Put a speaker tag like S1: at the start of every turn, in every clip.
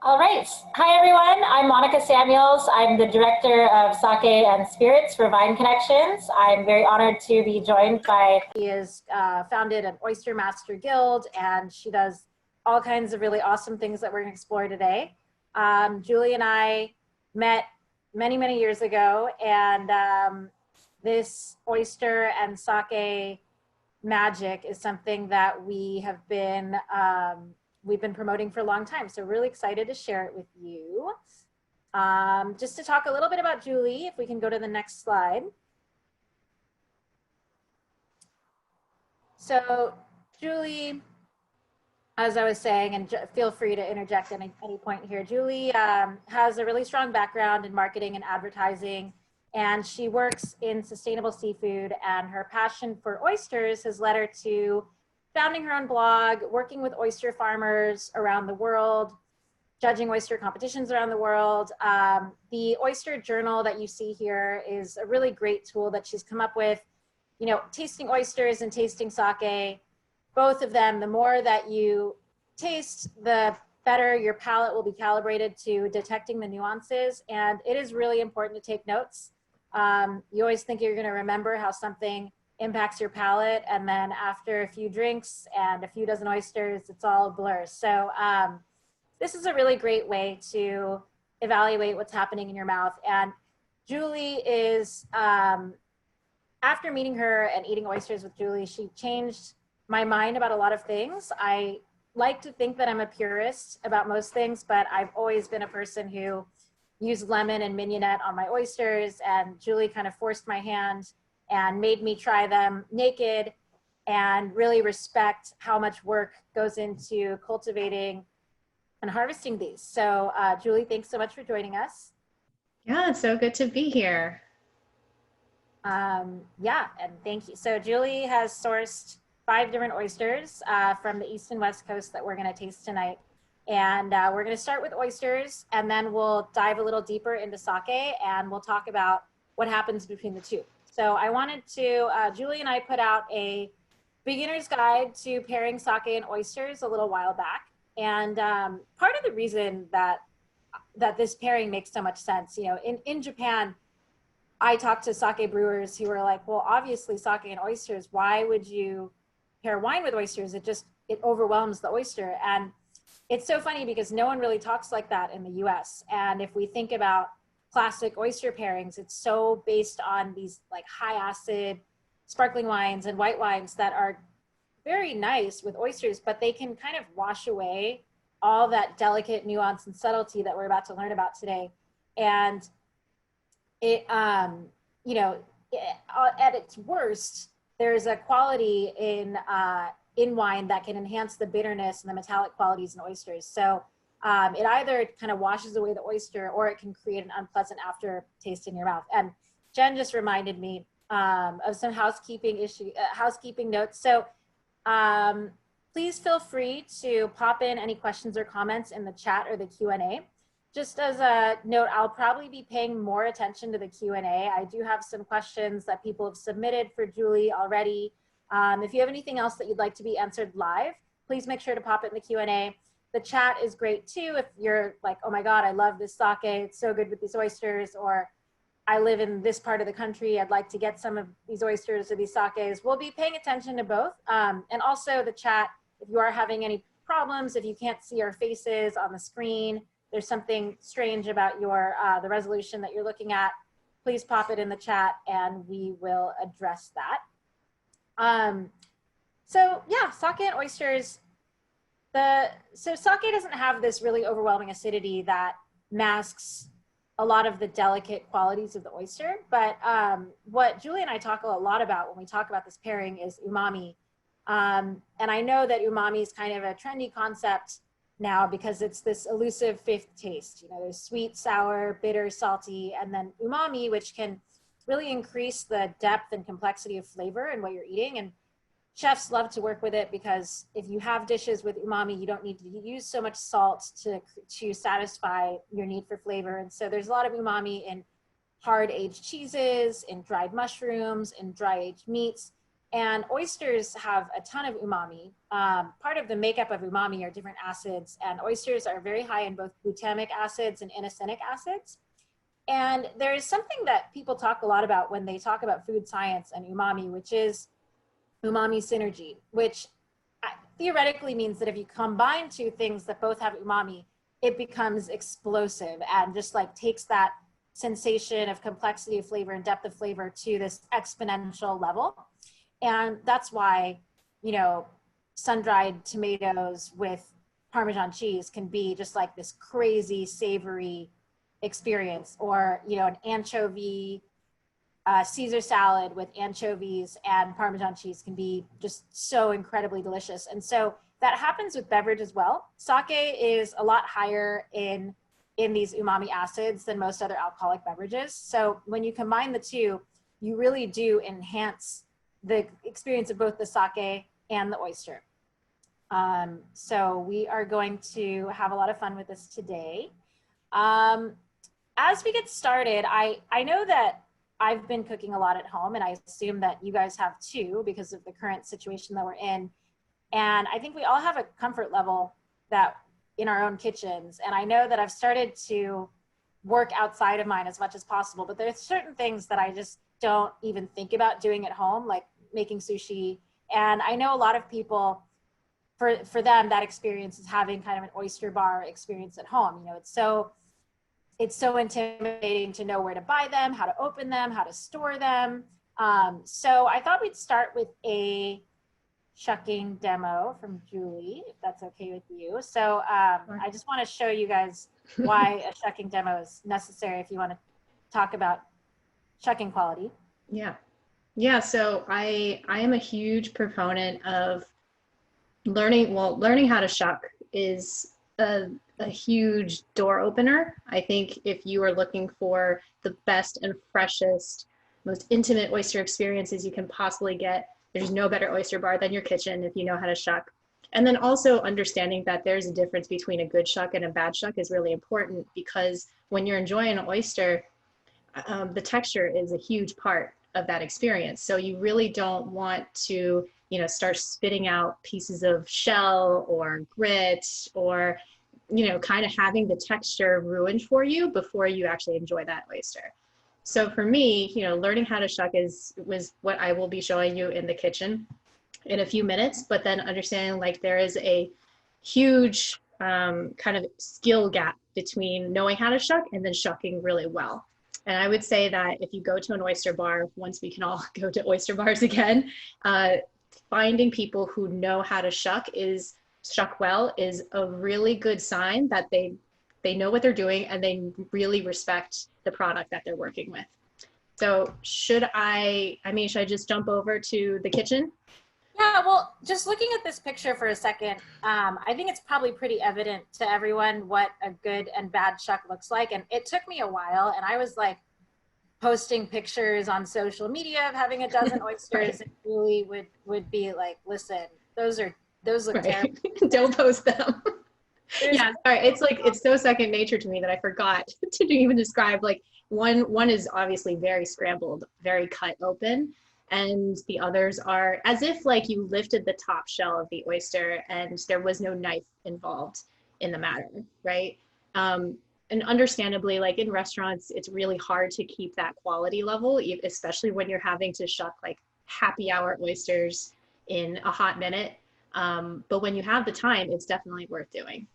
S1: All right. Hi, everyone. I'm Monica Samuels. I'm the Director of Sake and Spirits for Vine Connections. I'm very honored to be joined by... She has founded an Oyster Master Guild, and she does all kinds of really awesome things that we're going to explore today. Julie and I met many, many years ago, and this oyster and sake magic is something that we've been promoting for a long time. So really excited to share it with you. Just to talk a little bit about Julie, if we can go to the next slide. So Julie, as I was saying, and feel free to interject at any point here, Julie has a really strong background in marketing and advertising, and she works in sustainable seafood, and her passion for oysters has led her to founding her own blog, working with oyster farmers around the world, judging oyster competitions around the world. The oyster journal that you see here is a really great tool that she's come up with. You know, tasting oysters and tasting sake, both of them, the more that you taste, the better your palate will be calibrated to detecting the nuances. And it is really important to take notes. You always think you're going to remember how something impacts your palate, and then after a few drinks and a few dozen oysters, it's all a blur. So this is a really great way to evaluate what's happening in your mouth. And Julie is, after meeting her and eating oysters with Julie, she changed my mind about a lot of things. I like to think that I'm a purist about most things, but I've always been a person who used lemon and mignonette on my oysters, and Julie kind of forced my hand and made me try them naked and really respect how much work goes into cultivating and harvesting these. So Julie, thanks so much for joining us.
S2: Yeah, it's so good to be here.
S1: Yeah, and thank you. So Julie has sourced 5 different oysters from the East and West Coast that we're going to taste tonight. And we're going to start with oysters, and then we'll dive a little deeper into sake, and we'll talk about what happens between the two. So I wanted to, Julie and I put out a beginner's guide to pairing sake and oysters a little while back. And part of the reason that this pairing makes so much sense, you know, in Japan, I talked to sake brewers who were like, well, obviously sake and oysters, why would you pair wine with oysters? It overwhelms the oyster. And it's so funny because no one really talks like that in the US. And if we think about classic oyster pairings, it's so based on these like high acid sparkling wines and white wines that are very nice with oysters, but they can kind of wash away all that delicate nuance and subtlety that we're about to learn about today. And it, you know, at its worst, there's a quality in wine that can enhance the bitterness and the metallic qualities in oysters. So it either kind of washes away the oyster, or it can create an unpleasant aftertaste in your mouth. And Jen just reminded me of some housekeeping notes. So please feel free to pop in any questions or comments in the chat or the Q&A. Just as a note, I'll probably be paying more attention to the Q&A. I do have some questions that people have submitted for Julie already. If you have anything else that you'd like to be answered live, please make sure to pop it in the Q&A. The chat is great too. If you're like, oh my God, I love this sake, it's so good with these oysters, or I live in this part of the country, I'd like to get some of these oysters or these sakes. We'll be paying attention to both. And also the chat, if you are having any problems, if you can't see our faces on the screen, there's something strange about the resolution that you're looking at, please pop it in the chat and we will address that. So yeah, sake and oysters. So sake doesn't have this really overwhelming acidity that masks a lot of the delicate qualities of the oyster. But what Julie and I talk a lot about when we talk about this pairing is umami. And I know that umami is kind of a trendy concept now because it's this elusive fifth taste. You know, there's sweet, sour, bitter, salty, and then umami, which can really increase the depth and complexity of flavor in what you're eating. And chefs love to work with it because if you have dishes with umami, you don't need to use so much salt to satisfy your need for flavor. And so there's a lot of umami in hard aged cheeses, in dried mushrooms, in dry aged meats. And oysters have a ton of umami. Part of the makeup of umami are different acids, and oysters are very high in both glutamic acids and inosinic acids. And there is something that people talk a lot about when they talk about food science and umami, which is umami synergy, which theoretically means that if you combine two things that both have umami, it becomes explosive and just like takes that sensation of complexity of flavor and depth of flavor to this exponential level. And that's why, you know, sun-dried tomatoes with Parmesan cheese can be just like this crazy savory experience, or, you know, an anchovy Caesar salad with anchovies and Parmesan cheese can be just so incredibly delicious. And so that happens with beverage as well. Sake is a lot higher in these umami acids than most other alcoholic beverages. So when you combine the two, you really do enhance the experience of both the sake and the oyster. So we are going to have a lot of fun with this today. As we get started, I know that I've been cooking a lot at home, and I assume that you guys have too because of the current situation that we're in. And I think we all have a comfort level that in our own kitchens. And I know that I've started to work outside of mine as much as possible, but there's certain things that I just don't even think about doing at home, like making sushi. And I know a lot of people, for them, that experience is having kind of an oyster bar experience at home. You know, it's so intimidating to know where to buy them, how to open them, how to store them. So I thought we'd start with a shucking demo from Julie, if that's okay with you. So I just want to show you guys why a shucking demo is necessary if you want to talk about shucking quality.
S2: Yeah, so I am a huge proponent of learning how to shuck is a huge door opener. I think if you are looking for the best and freshest, most intimate oyster experiences you can possibly get, there's no better oyster bar than your kitchen if you know how to shuck. And then also understanding that there's a difference between a good shuck and a bad shuck is really important, because when you're enjoying an oyster, the texture is a huge part of that experience. So you really don't want to, you know, start spitting out pieces of shell or grit, or, you know, kind of having the texture ruined for you before you actually enjoy that oyster. So for me, you know, learning how to shuck was what I will be showing you in the kitchen in a few minutes, but then understanding like there is a huge kind of skill gap between knowing how to shuck and then shucking really well. And I would say that if you go to an oyster bar, once we can all go to oyster bars again, finding people who know how to shuck well is a really good sign that they know what they're doing and they really respect the product that they're working with. So should I just jump over to the kitchen?
S1: Yeah, well, just looking at this picture for a second, I think it's probably pretty evident to everyone what a good and bad shuck looks like. And it took me a while, and I was like posting pictures on social media of having a dozen oysters,
S2: Right.
S1: and Julie would be like, "Listen, those look
S2: Right.
S1: terrible.
S2: Don't post them."
S1: There's
S2: Yeah, sorry. It's so second nature to me that I forgot to even describe. Like one is obviously very scrambled, very cut open, and the others are as if like you lifted the top shell of the oyster and there was no knife involved in the matter, right? And understandably, like in restaurants, it's really hard to keep that quality level, especially when you're having to shuck like happy hour oysters in a hot minute. But when you have the time, it's definitely worth doing.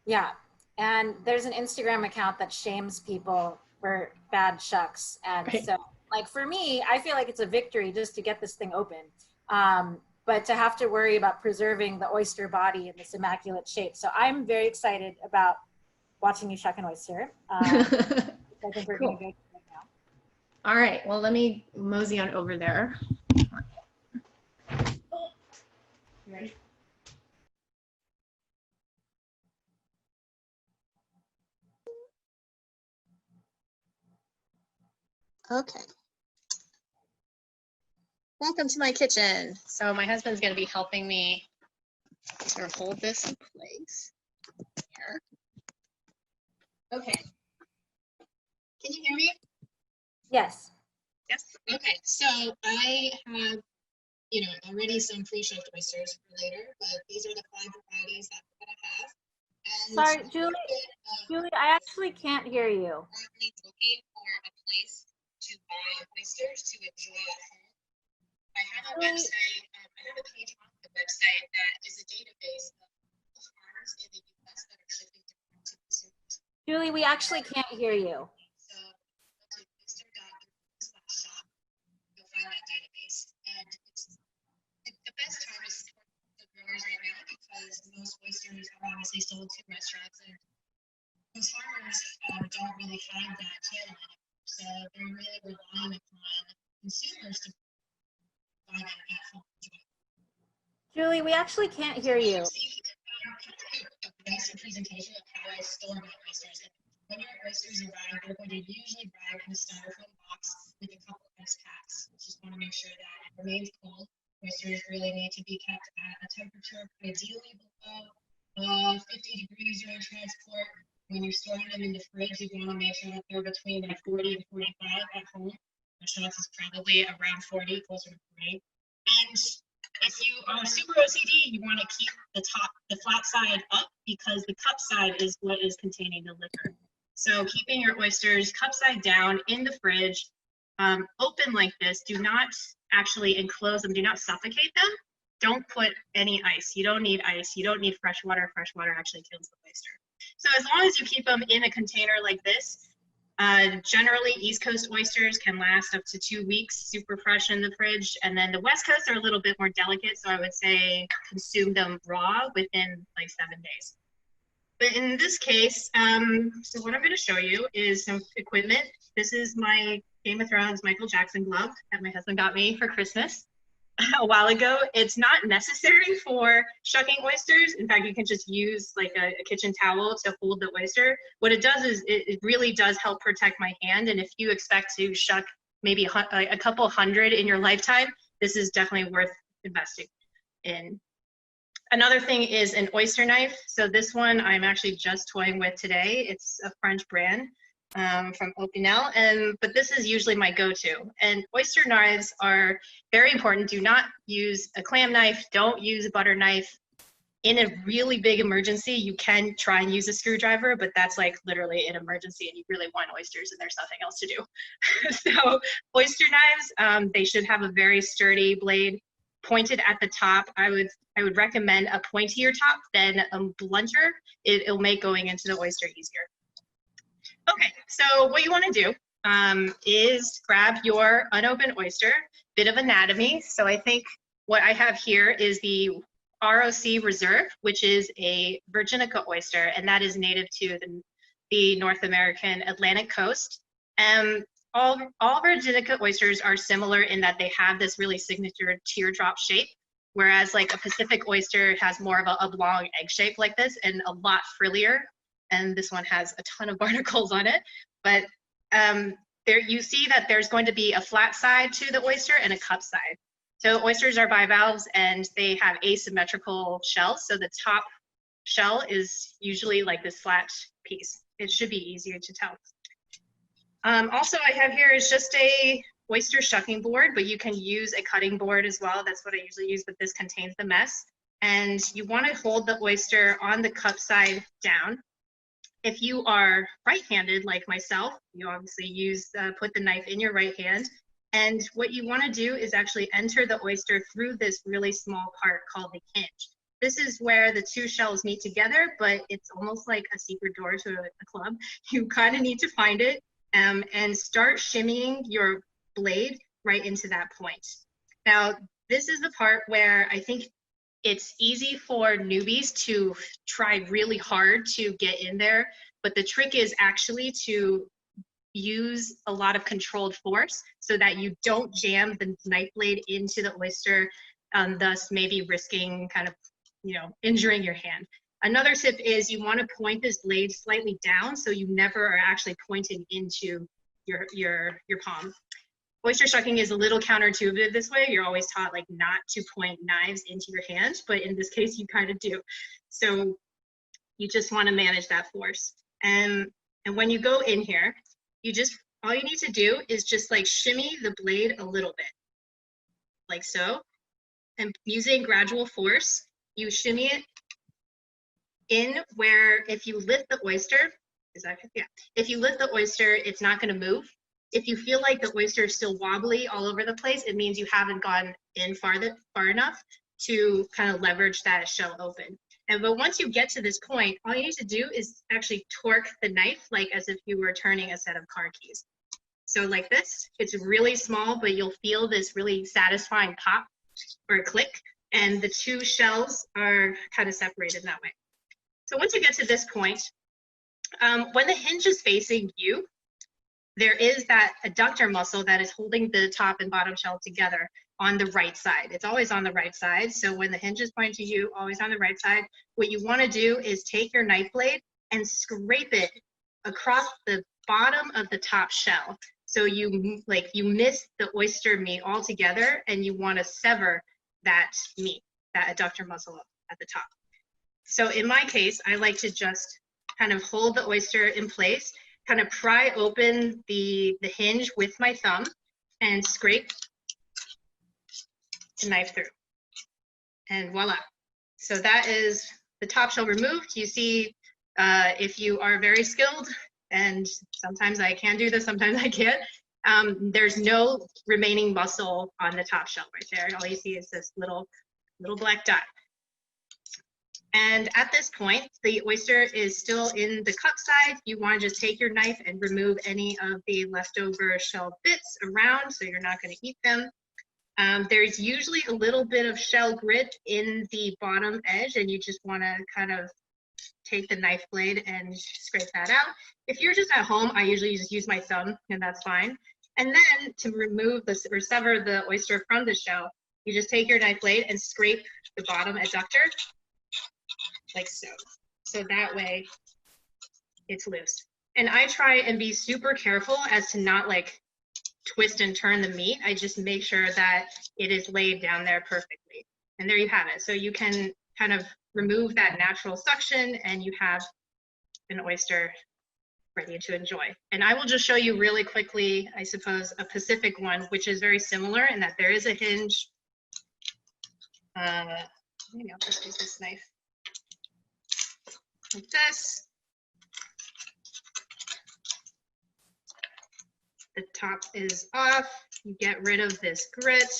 S1: Yeah, and there's an Instagram account that shames people for bad shucks, and
S2: Right.
S1: so like for me, I feel like it's a victory just to get this thing open. But to have to worry about preserving the oyster body in this immaculate shape. So I'm very excited about watching you shuck an oyster. I think we're going
S2: Cool.
S1: to go right now.
S2: All right, well, let me mosey on over there. You ready? Okay. Welcome to my kitchen. So my husband's going to be helping me sort of hold this in place here. Okay. Can you hear me?
S1: Yes.
S2: Yes. Okay. So I have already some pre-shucked oysters for later, but these are the 5 varieties that we're gonna have. And
S1: Sorry, Julie. Julie, I actually can't hear you.
S2: currently looking for a place to buy oysters to enjoy at home. I have a website, I have a page on the website that is a database of farms in the US that are shipping direct to consumers.
S1: Julie, we actually can't hear you.
S2: So go to oyster.com/shop, you'll find that database. And the best time is for the growers right now because most oysters are obviously sold to restaurants and most farmers don't really have that channel anymore. So they're really relying upon consumers to buy them at home.
S1: Julie, we actually can't hear you.
S2: A basic presentation of how I store my oysters. When your oysters arrive, they're going to usually arrive in a styrofoam box with a couple ice packs. Just want to make sure that it remains cold. Oysters really need to be kept at a temperature ideally below 50 degrees during transport. When you're storing them in the fridge, you want to make sure that they're between 40 and 45 at home. Restaurants is probably around 40, closer to 40. And if you are super OCD, you want to keep the flat side up because the cup side is what is containing the liquor. So keeping your oysters cup side down in the fridge, open like this, do not actually enclose them, do not suffocate them. Don't put any ice. You don't need ice. You don't need fresh water. Fresh water actually kills the oyster. So as long as you keep them in a container like this, generally East Coast oysters can last up to 2 weeks, super fresh in the fridge. And then the West Coast are a little bit more delicate. So I would say consume them raw within like 7 days. But in this case, so what I'm going to show you is some equipment. This is my Game of Thrones Michael Jackson glove that my husband got me for Christmas a while ago. It's not necessary for shucking oysters. In fact, you can just use like a kitchen towel to hold the oyster. What it does is it really does help protect my hand. And if you expect to shuck maybe a couple hundred in your lifetime, this is definitely worth investing in. Another thing is an oyster knife. So this one I'm actually just toying with today. It's a French brand from Opinel, but this is usually my go-to. And oyster knives are very important. Do not use a clam knife. Don't use a butter knife. In a really big emergency, you can try and use a screwdriver, but that's like literally an emergency and you really want oysters and there's nothing else to do. So oyster knives, they should have a very sturdy blade pointed at the top. I would recommend a pointier top than a blunter. It'll make going into the oyster easier. Okay, so what you want to do is grab your unopened oyster, bit of anatomy. So I think what I have here is the ROC Reserve, which is a Virginica oyster, and that is native to the North American Atlantic coast. All Virginica oysters are similar in that they have this really signature teardrop shape, whereas like a Pacific oyster has more of a oblong egg shape like this and a lot frillier. And this one has a ton of barnacles on it. But there you see that there's going to be a flat side to the oyster and a cup side. So oysters are bivalves and they have asymmetrical shells. So the top shell is usually like this flat piece. It should be easier to tell. Also, I have here is just a oyster shucking board, but you can use a cutting board as well. That's what I usually use, but this contains the mess. And you want to hold the oyster on the cup side down. If you are right-handed like myself, you obviously put the knife in your right hand. And what you want to do is actually enter the oyster through this really small part called the hinge. This is where the two shells meet together, but it's almost like a secret door to a club. You kind of need to find it and start shimmying your blade right into that point. Now, this is the part where I think it's easy for newbies to try really hard to get in there, but the trick is actually to use a lot of controlled force so that you don't jam the knife blade into the oyster, thus maybe risking kind of, injuring your hand. Another tip is you want to point this blade slightly down so you never are actually pointing into your palm. Oyster shucking is a little counterintuitive this way. You're always taught like not to point knives into your hand, but in this case you kind of do. So you just want to manage that force. And when you go in here, all you need to do is just like shimmy the blade a little bit, like so. and using gradual force, you shimmy it in where if you lift the oyster, if you lift the oyster, it's not going to move. If you feel like the oyster is still wobbly all over the place, it means you haven't gone in far enough to kind of leverage that shell open. But once you get to this point, all you need to do is actually torque the knife like as if you were turning a set of car keys. So like this, it's really small, but you'll feel this really satisfying pop or click, and the two shells are kind of separated that way. So once you get to this point, when the hinge is facing you, there is that adductor muscle that is holding the top and bottom shell together on the right side. It's always on the right side. So when the hinge is pointing to you, always on the right side, what you want to do is take your knife blade and scrape it across the bottom of the top shell. So you miss the oyster meat altogether, and you want to sever that meat, that adductor muscle at the top. So in my case, I like to just kind of hold the oyster in place, kind of pry open the hinge with my thumb and scrape the knife through. And voila. So that is the top shell removed. You see, if you are very skilled, and sometimes I can do this, sometimes I can't, there's no remaining muscle on the top shell right there. All you see is this little black dot. And at this point, the oyster is still in the cup side. You want to just take your knife and remove any of the leftover shell bits around, so you're not going to eat them. There's usually a little bit of shell grit in the bottom edge, and you just want to kind of take the knife blade and scrape that out. If you're just at home, I usually just use my thumb, and that's fine. And then to remove this or sever the oyster from the shell, you just take your knife blade and scrape the bottom adductor, like so. So that way it's loose. And I try and be super careful as to not like twist and turn the meat. I just make sure that it is laid down there perfectly. And there you have it. So you can kind of remove that natural suction, and you have an oyster ready to enjoy. And I will just show you really quickly, I suppose, a Pacific one, which is very similar in that there is a hinge. Maybe I'll just use this knife. Like this. The top is off. You get rid of this grit.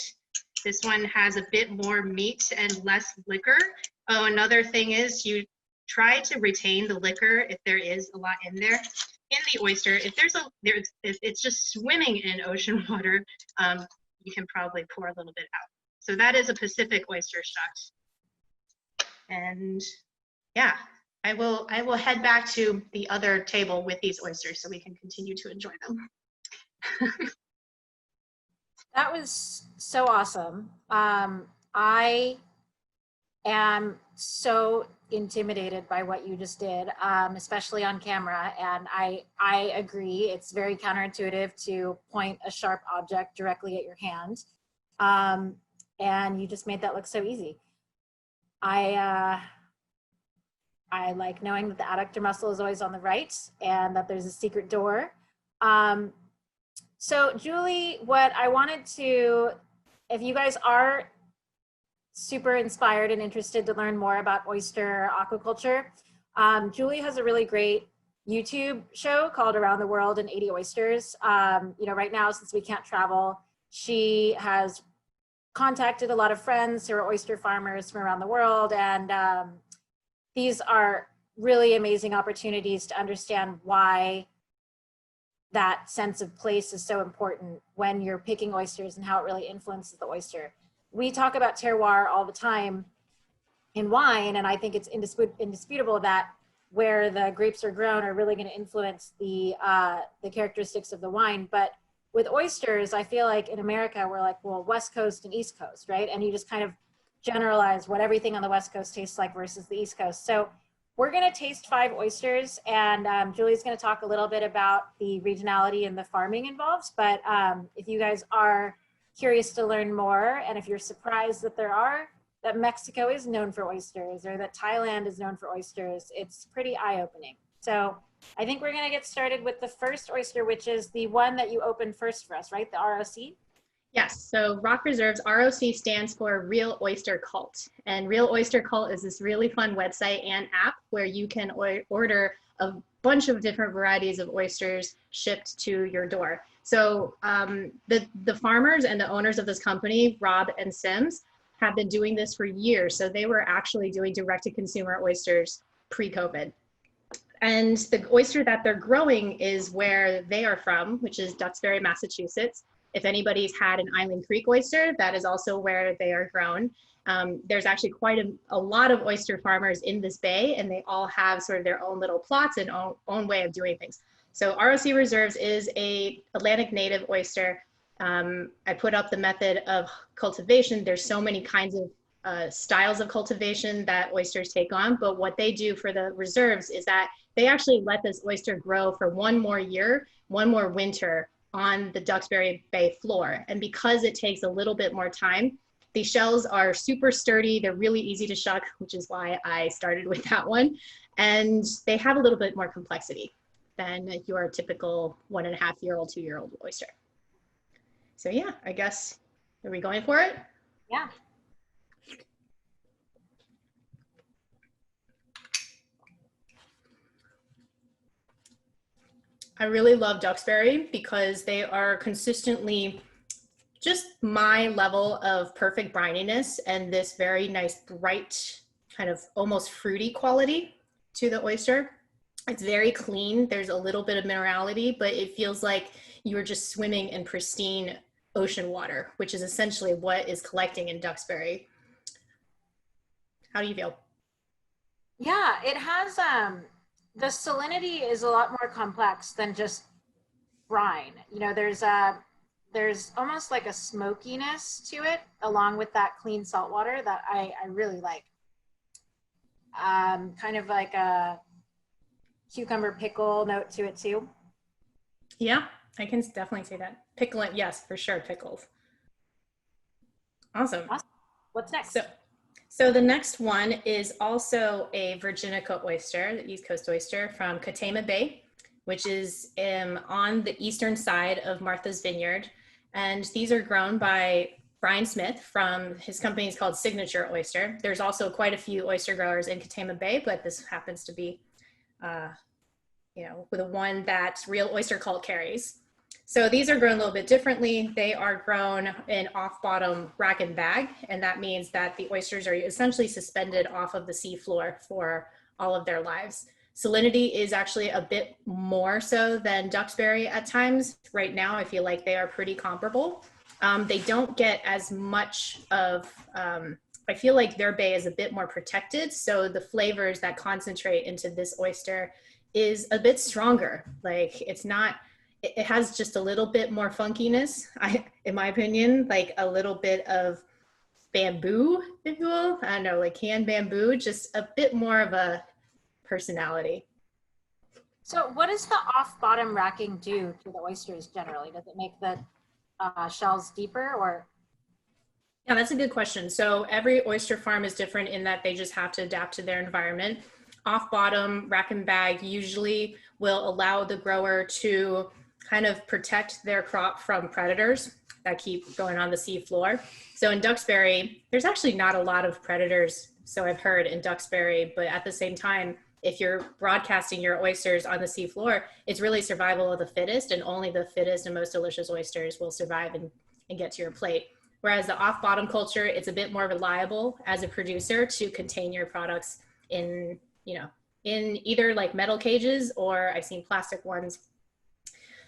S2: This one has a bit more meat and less liquor. Oh, another thing is you try to retain the liquor if there is a lot in there. In the oyster, if it's just swimming in ocean water, you can probably pour a little bit out. So that is a Pacific oyster shuck. And yeah, I will head back to the other table with these oysters so we can continue to enjoy them.
S1: That was so awesome. I am so intimidated by what you just did, especially on camera. And I agree, it's very counterintuitive to point a sharp object directly at your hand. And you just made that look so easy. I like knowing that the adductor muscle is always on the right and that there's a secret door. So Julie, what I wanted to, if you guys are super inspired and interested to learn more about oyster aquaculture, Julie has a really great YouTube show called Around the World in 80 Oysters. You know, right now, since we can't travel, she has contacted a lot of friends who are oyster farmers from around the world. And these are really amazing opportunities to understand why that sense of place is so important when you're picking oysters and how it really influences the oyster. We talk about terroir all the time in wine, and I think it's indisputable that where the grapes are grown are really going to influence the characteristics of the wine. But with oysters, I feel like in America, we're like, well, West Coast and East Coast, right? And you just kind of generalize what everything on the West Coast tastes like versus the East Coast. So we're going to taste 5 oysters, and Julie's going to talk a little bit about the regionality and the farming involved. But if you guys are curious to learn more, and if you're surprised that Mexico is known for oysters or that Thailand is known for oysters, it's pretty eye-opening. So I think we're going to get started with the first oyster, which is the one that you opened first for us, right? The ROC?
S2: Yes, so Rock Reserves, ROC stands for Real Oyster Cult. And Real Oyster Cult is this really fun website and app where you can order a bunch of different varieties of oysters shipped to your door. So the farmers and the owners of this company, Rob and Sims, have been doing this for years. So they were actually doing direct-to-consumer oysters pre-COVID. And the oyster that they're growing is where they are from, which is Duxbury, Massachusetts. If anybody's had an Island Creek oyster, that is also where they are grown. There's actually quite a lot of oyster farmers in this bay, and they all have sort of their own little plots and own way of doing things. So ROC Reserves is a Atlantic native oyster. I put up the method of cultivation. There's so many kinds of styles of cultivation that oysters take on, but what they do for the reserves is that they actually let this oyster grow for one more year, one more winter on the Duxbury Bay floor. And because it takes a little bit more time, the shells are super sturdy. They're really easy to shuck, which is why I started with that one. And they have a little bit more complexity than your typical 1.5-year-old, 2-year-old oyster. So yeah, I guess, are we going for it?
S1: Yeah.
S2: I really love Duxbury because they are consistently just my level of perfect brininess and this very nice, bright, kind of almost fruity quality to the oyster. It's very clean. There's a little bit of minerality, but it feels like you are just swimming in pristine ocean water, which is essentially what is collecting in Duxbury. How do you feel?
S1: Yeah, it has the salinity is a lot more complex than just brine. You know, there's almost like a smokiness to it along with that clean salt water that I really like. Kind of like a cucumber pickle note to it too.
S2: Yeah, I can definitely say that. Pickle, yes, for sure, pickles. Awesome.
S1: Awesome. What's
S2: So,
S1: next?
S2: so the next one is also a Virginica oyster, the East Coast oyster from Katama Bay, which is on the eastern side of Martha's Vineyard. And these are grown by Brian Smith from his company is called Signature Oyster. There's also quite a few oyster growers in Katama Bay, but this happens to be, with the one that Real Oyster Cult carries. So these are grown a little bit differently. They are grown in off-bottom rack and bag, and that means that the oysters are essentially suspended off of the seafloor for all of their lives. Salinity is actually a bit more so than Duxbury at times. Right now, I feel like they are pretty comparable. They don't get as much of, I feel like their bay is a bit more protected. So the flavors that concentrate into this oyster is a bit stronger. Like it has just a little bit more funkiness, in my opinion, like a little bit of bamboo, if you will. I don't know, like canned bamboo, just a bit more of a personality.
S1: So what does the off-bottom racking do to the oysters generally? Does it make the shells deeper or?
S2: Yeah, that's a good question. So every oyster farm is different in that they just have to adapt to their environment. Off bottom rack and bag usually will allow the grower to kind of protect their crop from predators that keep going on the sea floor. So in Duxbury, there's actually not a lot of predators, so I've heard in Duxbury, but at the same time, if you're broadcasting your oysters on the sea floor, it's really survival of the fittest, and only the fittest and most delicious oysters will survive and get to your plate. Whereas the off-bottom culture, it's a bit more reliable as a producer to contain your products in, in either like metal cages or I've seen plastic ones.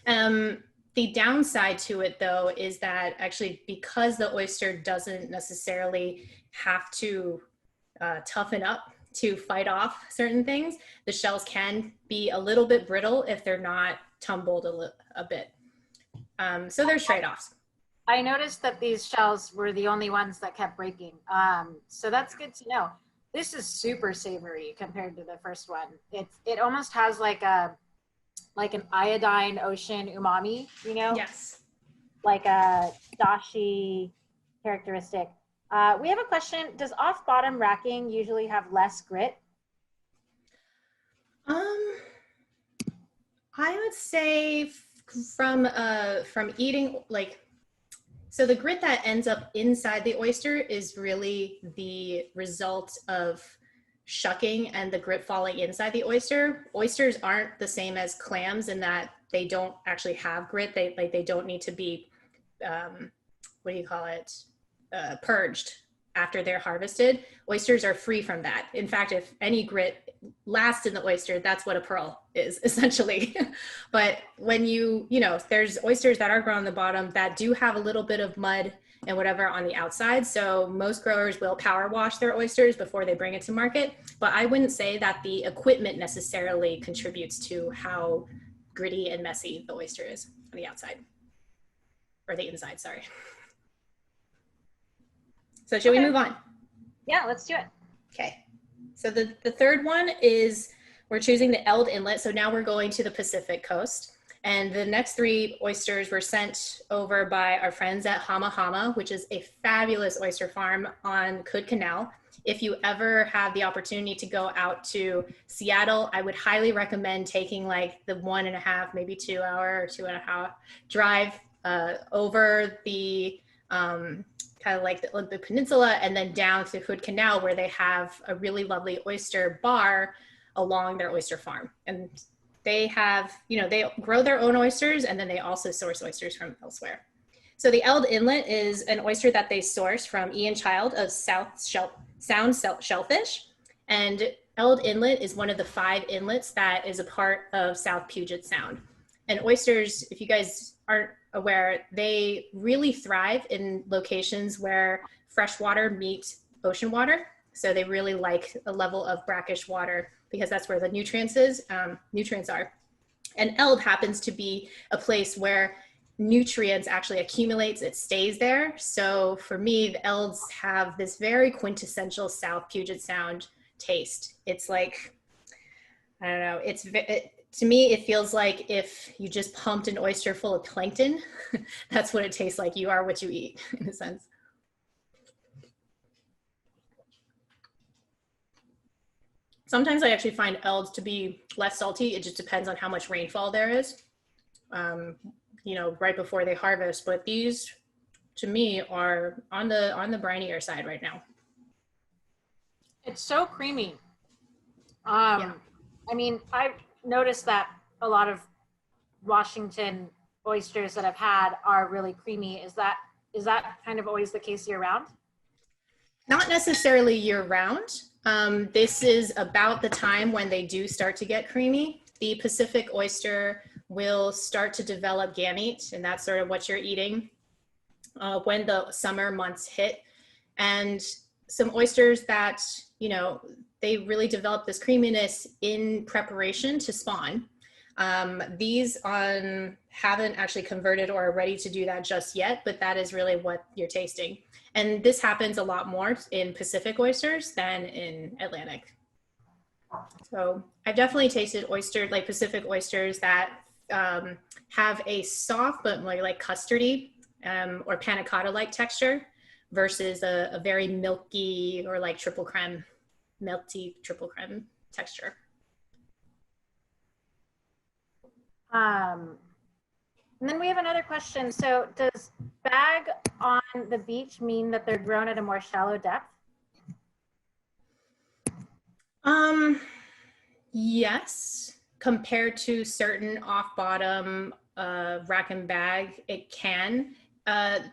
S2: The downside to it though is that actually because the oyster doesn't necessarily have to toughen up to fight off certain things, the shells can be a little bit brittle if they're not tumbled a bit. So there's trade-offs.
S1: I noticed that these shells were the only ones that kept breaking. So that's good to know. This is super savory compared to the first one. It almost has like an iodine ocean umami,
S2: Yes.
S1: like a dashi characteristic. We have a question. Does off bottom racking usually have less grit?
S2: I would say from eating, like, So the grit that ends up inside the oyster is really the result of shucking and the grit falling inside the oyster. Oysters aren't the same as clams in that they don't actually have grit. They don't need to be, what do you call it, purged after they're harvested. Oysters are free from that. In fact, if any grit lasts in the oyster, that's what a pearl is essentially. But when there's oysters that are grown on the bottom that do have a little bit of mud and whatever on the outside. So most growers will power wash their oysters before they bring it to market. But I wouldn't say that the equipment necessarily contributes to how gritty and messy the oyster is on the outside, or the inside, sorry. So should we move on?
S1: Yeah, let's do it.
S2: Okay. So the third one is we're choosing the Eld Inlet. So now we're going to the Pacific coast. And the next 3 oysters were sent over by our friends at Hama Hama, which is a fabulous oyster farm on Hood Canal. If you ever have the opportunity to go out to Seattle, I would highly recommend taking like the 1.5, maybe 2 hour or 2.5 drive over the kind of like the peninsula and then down to Hood Canal, where they have a really lovely oyster bar along their oyster farm. And they have, they grow their own oysters, and then they also source oysters from elsewhere. So the Eld Inlet is an oyster that they source from Ian Child of Sound Shellfish. And Eld Inlet is one of the 5 inlets that is a part of South Puget Sound. And oysters, if you guys aren't aware, they really thrive in locations where fresh water meets ocean water. So they really like a level of brackish water because that's where the nutrients are. And Eld happens to be a place where nutrients actually accumulates, it stays there. So for me, the Elds have this very quintessential South Puget Sound taste. It's like, I don't know, to me, it feels like if you just pumped an oyster full of plankton, that's what it tastes like. You are what you eat, in a sense. Sometimes I actually find Elds to be less salty. It just depends on how much rainfall there is, right before they harvest. But these, to me, are on the brinier side right now.
S1: It's so creamy. Yeah. I mean, I've noticed that a lot of Washington oysters that I've had are really creamy. Is that kind of always the case year round?
S2: Not necessarily year round. This is about the time when they do start to get creamy. The Pacific oyster will start to develop gamete, and that's sort of what you're eating when the summer months hit. And some oysters that, they really develop this creaminess in preparation to spawn. These haven't actually converted or are ready to do that just yet, but that is really what you're tasting. And this happens a lot more in Pacific oysters than in Atlantic. So I've definitely tasted Pacific oysters that have a soft but more like custardy or panna cotta-like texture versus a very milky or like melty triple creme texture.
S1: And then we have another question. So does bag on the beach mean that they're grown at a more shallow depth?
S2: Yes, compared to certain off-bottom rack and bag, it can.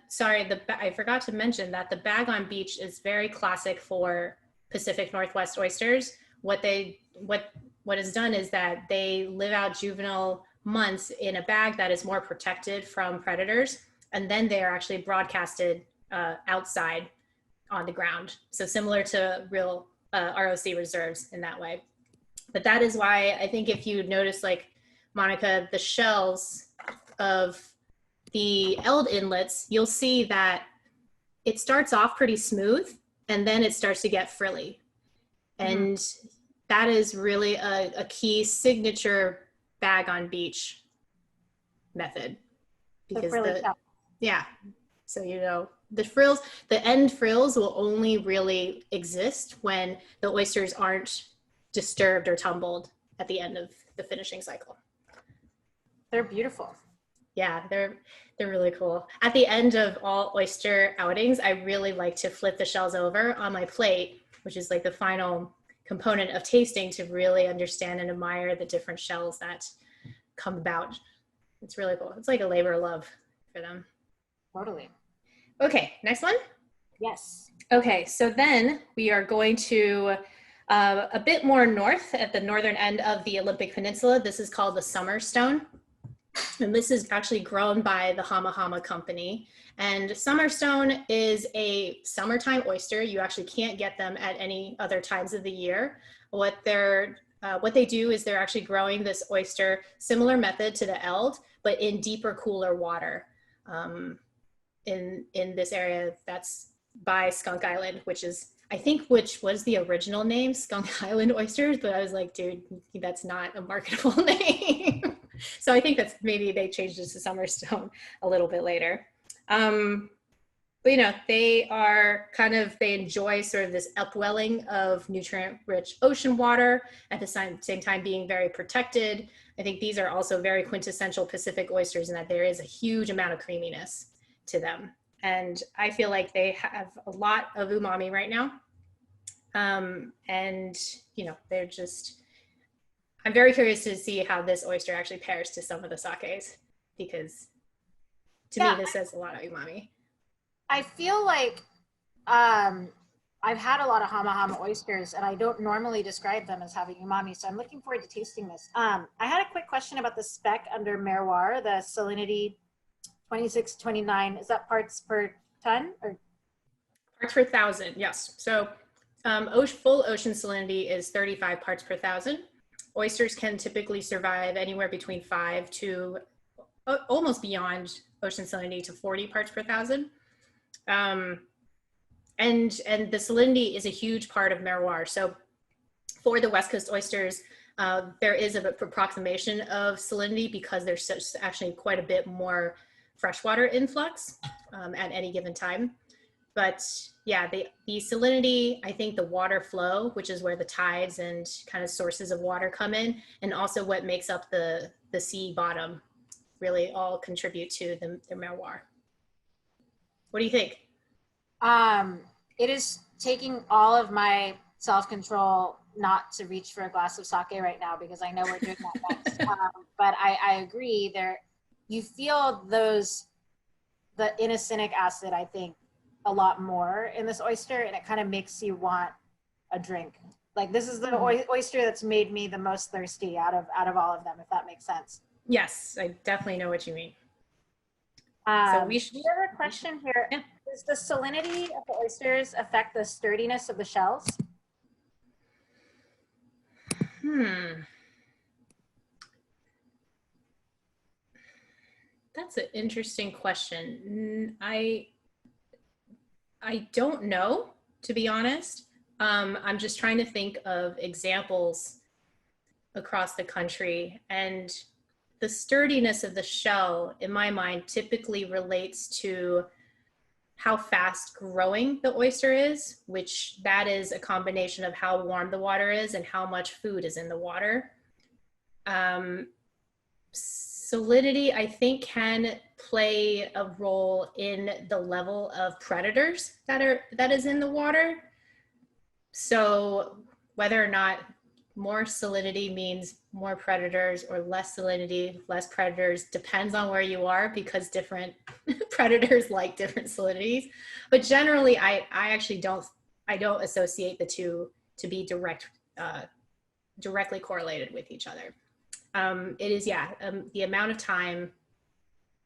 S2: Sorry, I forgot to mention that the bag on beach is very classic for Pacific Northwest oysters. What is done is that they live out juvenile months in a bag that is more protected from predators, and then they are actually broadcasted outside on the ground. So similar to real ROC reserves in that way. But that is why I think if you notice, like Monica, the shells of the Eld inlets, you'll see that it starts off pretty smooth and then it starts to get frilly. And that is really a key signature bag on beach method. Because so the frills, the end frills will only really exist when the oysters aren't disturbed or tumbled at the end of the finishing cycle.
S1: They're beautiful.
S2: Yeah, they're really cool. At the end of all oyster outings, I really like to flip the shells over on my plate, which is like the final component of tasting, to really understand and admire the different shells that come about. It's really cool. It's like a labor of love for them.
S1: Totally.
S2: Okay, next one.
S1: Yes.
S2: Okay, so then we are going to a bit more north at the northern end of the Olympic Peninsula. This is called the Summerstone. And this is actually grown by the Hama Hama company. And Summerstone is a summertime oyster. You actually can't get them at any other times of the year. What they do is they're actually growing this oyster, similar method to the eld, but in deeper, cooler water in this area that's by Skunk Island, which was the original name, Skunk Island Oysters, but I was like, dude, that's not a marketable name. So I think that's maybe they changed it to Summerstone a little bit later. But they enjoy sort of this upwelling of nutrient-rich ocean water, at the same time being very protected. I think these are also very quintessential Pacific oysters in that there is a huge amount of creaminess to them. And I feel like they have a lot of umami right now. They're just, I'm very curious to see how this oyster actually pairs to some of the sakes, because to me, this says a lot of umami.
S1: I feel like I've had a lot of Hama Hama oysters, and I don't normally describe them as having umami, so I'm looking forward to tasting this. I had a quick question about the spec under Merroir, the salinity 2629. Is that parts per ton or
S2: parts per thousand? Yes. So full ocean salinity is 35 parts per thousand. Oysters can typically survive anywhere between 5 to almost beyond ocean salinity to 40 parts per thousand. And the salinity is a huge part of Merroir. So for the West Coast oysters, there is an approximation of salinity because there's actually quite a bit more freshwater influx at any given time. But yeah, the salinity, I think the water flow, which is where the tides and kind of sources of water come in, and also what makes up the sea bottom, really all contribute to the Merroir. What do you think?
S1: It is taking all of my self-control not to reach for a glass of sake right now, because I know we're doing that next. But I agree, you feel the inosinic acid, I think, a lot more in this oyster, and it kind of makes you want a drink. Like, this is the oyster that's made me the most thirsty out of all of them, if that makes sense.
S2: Yes, I definitely know what you mean.
S1: So we have a question here. Yeah. Does the salinity of the oysters affect the sturdiness of the shells?
S2: That's an interesting question. I don't know, to be honest. I'm just trying to think of examples across the country, and the sturdiness of the shell, in my mind, typically relates to how fast growing the oyster is, which that is a combination of how warm the water is and how much food is in the water. Salinity, I think, can play a role in the level of predators that is in the water. So whether or not more salinity means more predators or less salinity, less predators, depends on where you are, because different predators like different salinities. But generally, I actually don't associate the two to be directly correlated with each other. It is, the amount of time,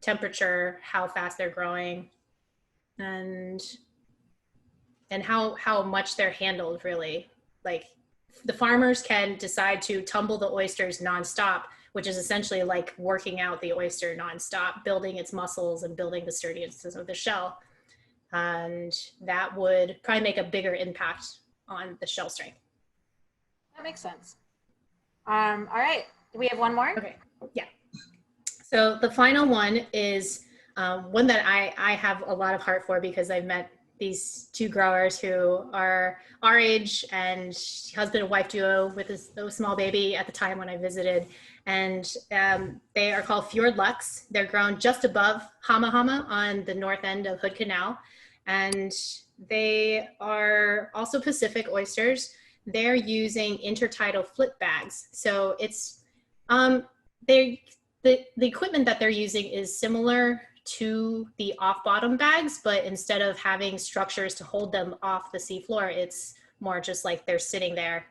S2: temperature, how fast they're growing, and how much they're handled, really. Like, the farmers can decide to tumble the oysters nonstop, which is essentially like working out the oyster nonstop, building its muscles and building the sturdiness of the shell. And that would probably make a bigger impact on the shell strength.
S1: That makes sense. All right, do we have one more?
S2: Okay, yeah. So the final one is one that I have a lot of heart for, because I've met these two growers who are our age and husband and wife duo with a small baby at the time when I visited. And they are called Fjordlux. They're grown just above Hama Hama on the north end of Hood Canal. And they are also Pacific oysters. They're using intertidal flip bags. So it's, the equipment that they're using is similar to the off-bottom bags, but instead of having structures to hold them off the seafloor, it's more just like they're sitting there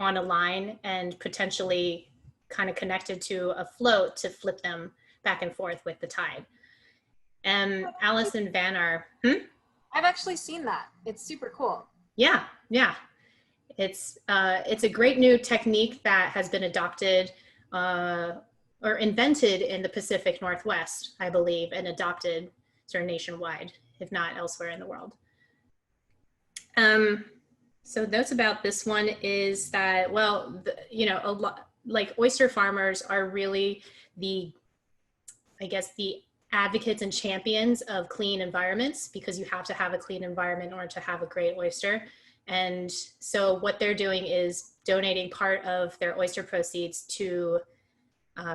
S2: on a line and potentially kind of connected to a float to flip them back and forth with the tide. And Alice and Van are,
S1: I've actually seen that. It's super cool.
S2: Yeah, yeah. It's a great new technique that has been adopted or invented in the Pacific Northwest, I believe, and adopted sort of nationwide, if not elsewhere in the world. So notes about this one is that, well, you know, a lot, like oyster farmers are really the, I guess, the advocates and champions of clean environments, because you have to have a clean environment in order to have a great oyster. And so what they're doing is donating part of their oyster proceeds to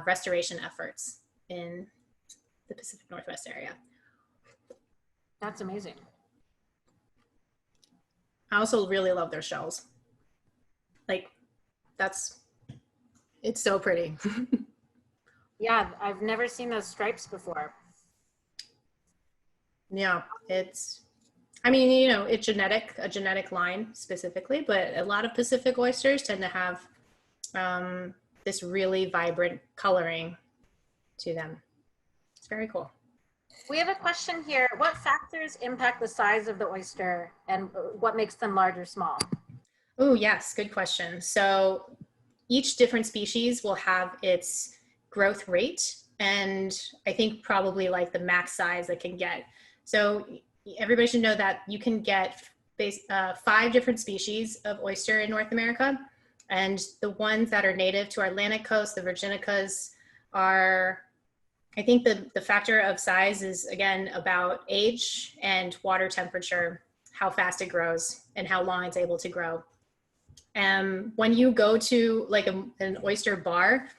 S2: restoration efforts in the Pacific Northwest area.
S1: That's amazing.
S2: I also really love their shells. Like, it's so pretty.
S1: Yeah, I've never seen those stripes before.
S2: Yeah, I mean, you know, it's a genetic line specifically, but a lot of Pacific oysters tend to have this really vibrant coloring to them. It's very cool.
S1: We have a question here. What factors impact the size of the oyster and what makes them large or small?
S2: Oh, yes, good question. So each different species will have its growth rate, and I think probably like the max size it can get. So everybody should know that you can get 5 different species of oyster in North America. And the ones that are native to our Atlantic coast, the Virginicas, are, I think the factor of size is, again, about age and water temperature, how fast it grows and how long it's able to grow. When you go to like an oyster bar,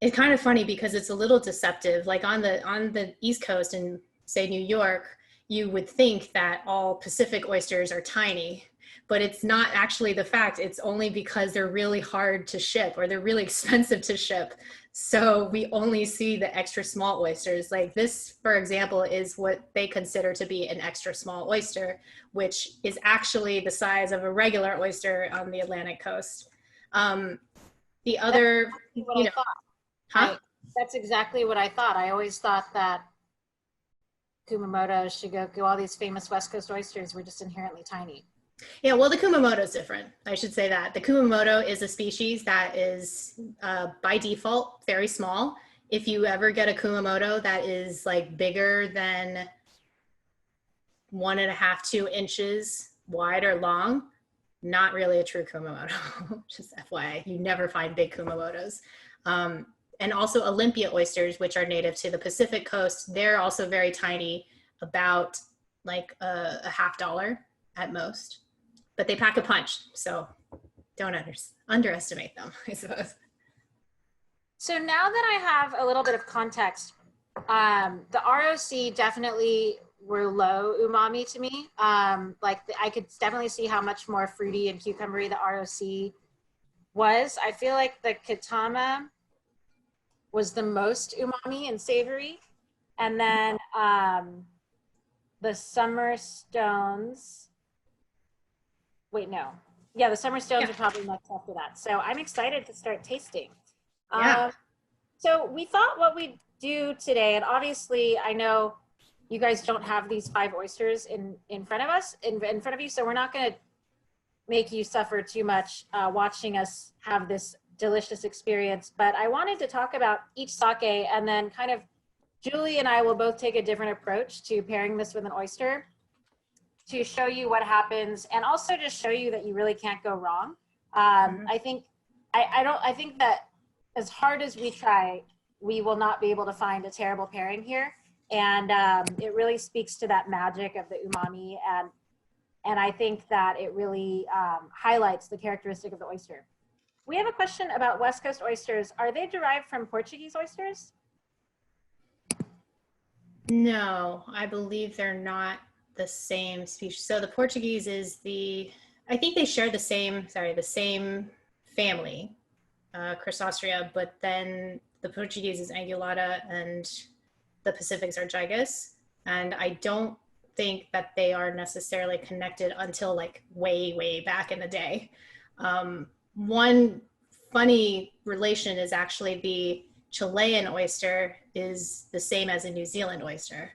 S2: it's kind of funny because it's a little deceptive. Like on the East Coast in, say, New York, you would think that all Pacific oysters are tiny, but it's not actually the fact. It's only because they're really hard to ship or they're really expensive to ship. So we only see the extra small oysters. Like this, for example, is what they consider to be an extra small oyster, which is actually the size of a regular oyster on the Atlantic coast. The other, you know, huh?
S1: That's exactly what I thought. I always thought that Kumamoto, Shigoku, all these famous West Coast oysters were just inherently tiny.
S2: Yeah, well, the Kumamoto is different. I should say that. The Kumamoto is a species that is by default very small. If you ever get a Kumamoto that is like bigger than 1.5, 2 inches wide or long, not really a true Kumamoto. Just FYI, you never find big Kumamotos. And also Olympia oysters, which are native to the Pacific coast, they're also very tiny, about like a $0.50 at most. But they pack a punch, so don't underestimate them, I suppose.
S1: So now that I have a little bit of context, the ROC definitely were low umami to me. I could definitely see how much more fruity and cucumbery the ROC was. I feel like the Katama was the most umami and savory. And then the Summerstones, wait, no. Yeah, the Summerstones are probably next after that. So I'm excited to start tasting.
S2: Yeah.
S1: So we thought what we'd do today, and obviously I know you guys don't have these 5 oysters in front of us, in front of you, so we're not going to make you suffer too much watching us have this delicious experience. But I wanted to talk about each sake, and then kind of Julie and I will both take a different approach to pairing this with an oyster to show you what happens, and also just show you that you really can't go wrong. I think that as hard as we try, we will not be able to find a terrible pairing here. And it really speaks to that magic of the umami. And I think that it really highlights the characteristic of the oyster. We have a question about West Coast oysters. Are they derived from Portuguese oysters?
S2: No, I believe they're not the same species. So the Portuguese is I think they share the same family, Chrysostria, but then the Portuguese is Angulata and the Pacifics are Gigas. And I don't think that they are necessarily connected until like way, way back in the day. One funny relation is actually the Chilean oyster is the same as a New Zealand oyster.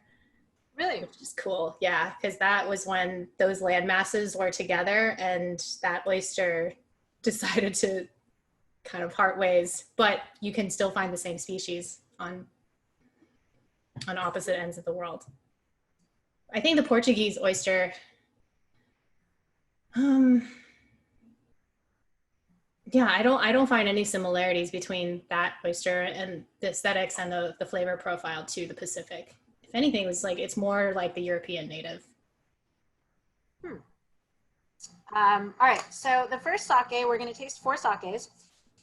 S1: Really?
S2: Which is cool. Yeah, because that was when those land masses were together and that oyster decided to kind of part ways, but you can still find the same species on opposite ends of the world. I think the Portuguese oyster, yeah, I don't find any similarities between that oyster and the aesthetics and the flavor profile to the Pacific. If anything, it's more like the European native.
S1: All right, so the first sake, we're going to taste 4 sakes.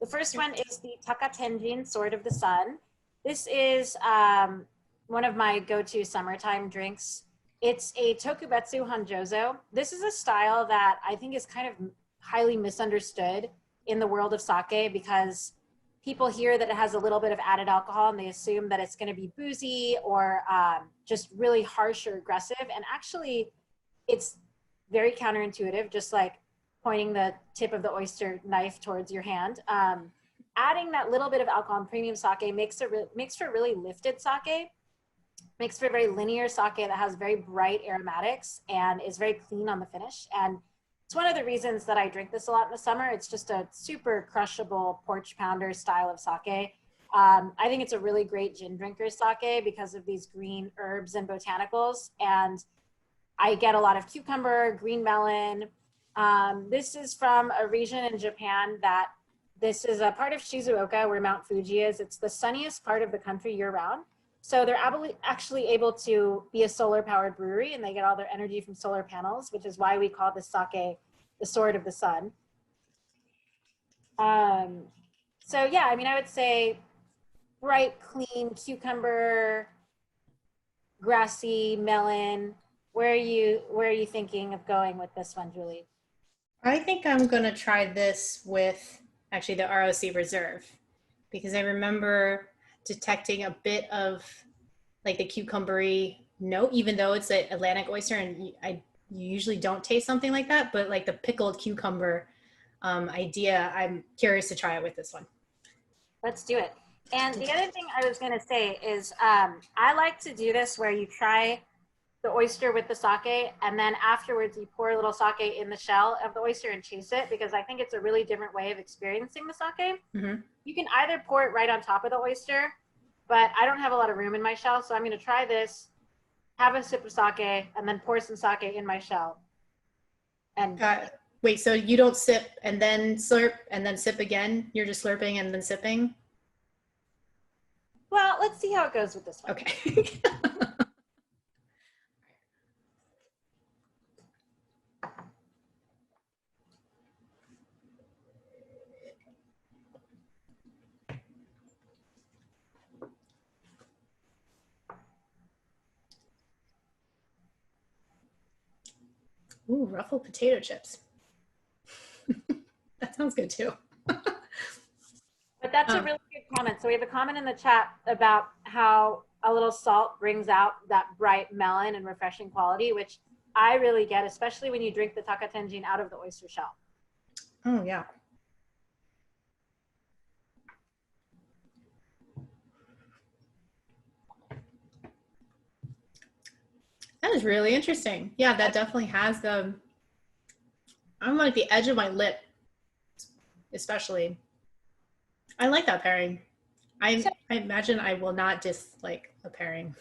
S1: The first one is the Takatenjin, Sword of the Sun. This is one of my go-to summertime drinks. It's a tokubetsu hanjozo. This is a style that I think is kind of highly misunderstood in the world of sake because people hear that it has a little bit of added alcohol and they assume that it's going to be boozy or just really harsh or aggressive. And actually, it's very counterintuitive, just like pointing the tip of the oyster knife towards your hand. Adding that little bit of alcohol in premium sake makes for really lifted sake, makes for a very linear sake that has very bright aromatics and is very clean on the finish. And it's one of the reasons that I drink this a lot in the summer. It's just a super crushable porch pounder style of sake. I think it's a really great gin drinker's sake because of these green herbs and botanicals. And I get a lot of cucumber, green melon. This is from a region in Japan that this is a part of Shizuoka where Mount Fuji is. It's the sunniest part of the country year round. So they're actually able to be a solar powered brewery and they get all their energy from solar panels, which is why we call this sake the Sword of the Sun. So yeah, I mean, I would say bright, clean cucumber, grassy, melon. Where are you thinking of going with this one, Julie?
S2: I think I'm going to try this with actually the ROC Reserve because I remember detecting a bit of like the cucumbery note, even though it's an Atlantic oyster and you usually don't taste something like that, but like the pickled cucumber idea, I'm curious to try it with this one.
S1: Let's do it. And the other thing I was going to say is I like to do this where you try the oyster with the sake and then afterwards you pour a little sake in the shell of the oyster and chase it because I think it's a really different way of experiencing the sake. Mm-hmm. You can either pour it right on top of the oyster, but I don't have a lot of room in my shell, so I'm going to try this, have a sip of sake, and then pour some sake in my shell. And
S2: wait, so you don't sip and then slurp and then sip again? You're just slurping and then sipping?
S1: Well, let's see how it goes with this one.
S2: Okay. Ooh, ruffled potato chips. That sounds good too.
S1: But that's a really good comment. So we have a comment in the chat about how a little salt brings out that bright melon and refreshing quality, which I really get, especially when you drink the Takatenjin out of the oyster shell.
S2: Oh, yeah. That is really interesting. Yeah, that definitely has I'm like the edge of my lip, especially. I like that pairing. I imagine I will not dislike a pairing.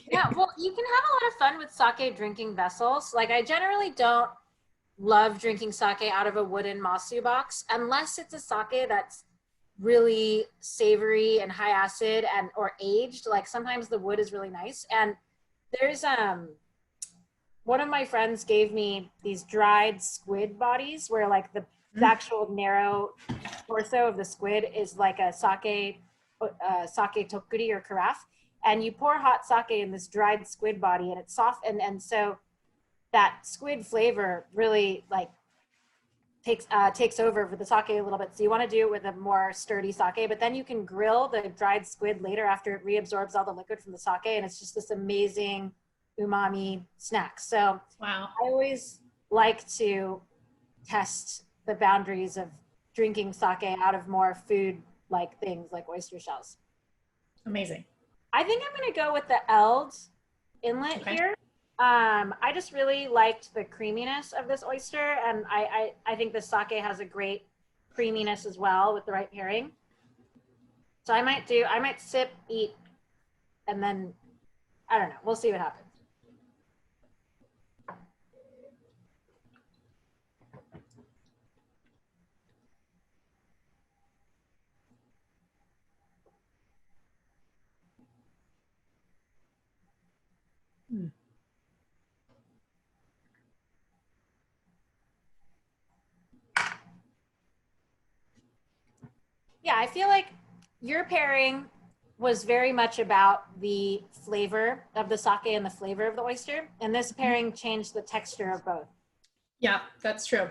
S1: Yeah, well, you can have a lot of fun with sake drinking vessels. Like I generally don't love drinking sake out of a wooden masu box unless it's a sake that's really savory and high acid and or aged. Like sometimes the wood is really nice. And there's one of my friends gave me these dried squid bodies where like the actual narrow torso of the squid is like a sake tokuri or carafe, and you pour hot sake in this dried squid body, and it's soft, and so that squid flavor really like takes over for the sake a little bit. So you want to do it with a more sturdy sake, but then you can grill the dried squid later after it reabsorbs all the liquid from the sake, and it's just this amazing umami snack. So
S2: Wow.
S1: I always like to test the boundaries of drinking sake out of more food like things like oyster shells.
S2: Amazing.
S1: I think I'm going to go with the Eld Inlet here. I just really liked the creaminess of this oyster, and I think the sake has a great creaminess as well with the right pairing. So I might sip, eat, and then, I don't know, we'll see what happens. Yeah, I feel like your pairing was very much about the flavor of the sake and the flavor of the oyster, and this pairing changed the texture of both.
S2: Yeah, that's true.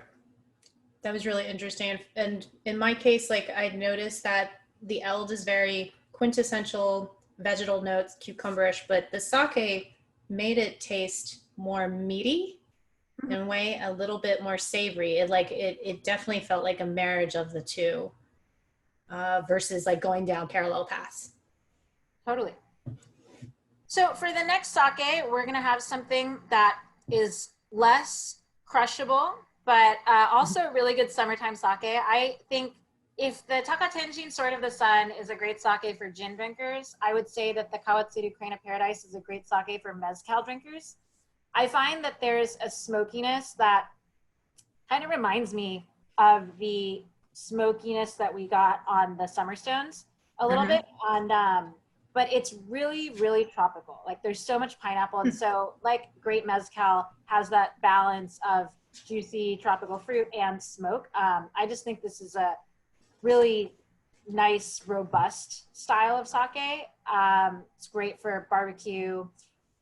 S2: That was really interesting. And in my case, like I noticed that the Eld is very quintessential vegetal notes, cucumberish, but the sake made it taste more meaty in a way, a little bit more savory. It definitely felt like a marriage of the two versus like going down parallel paths.
S1: Totally. So for the next sake, we're going to have something that is less crushable, but also really good summertime sake. I think if the Takatenjin Sword of the Sun is a great sake for gin drinkers, I would say that the Kawatsuru Crane of Paradise is a great sake for mezcal drinkers. I find that there's a smokiness that kind of reminds me of the smokiness that we got on the Summerstones a little bit. And but it's really, really tropical. Like there's so much pineapple. And so like great mezcal has that balance of juicy tropical fruit and smoke. I just think this is a really nice, robust style of sake. It's great for barbecue.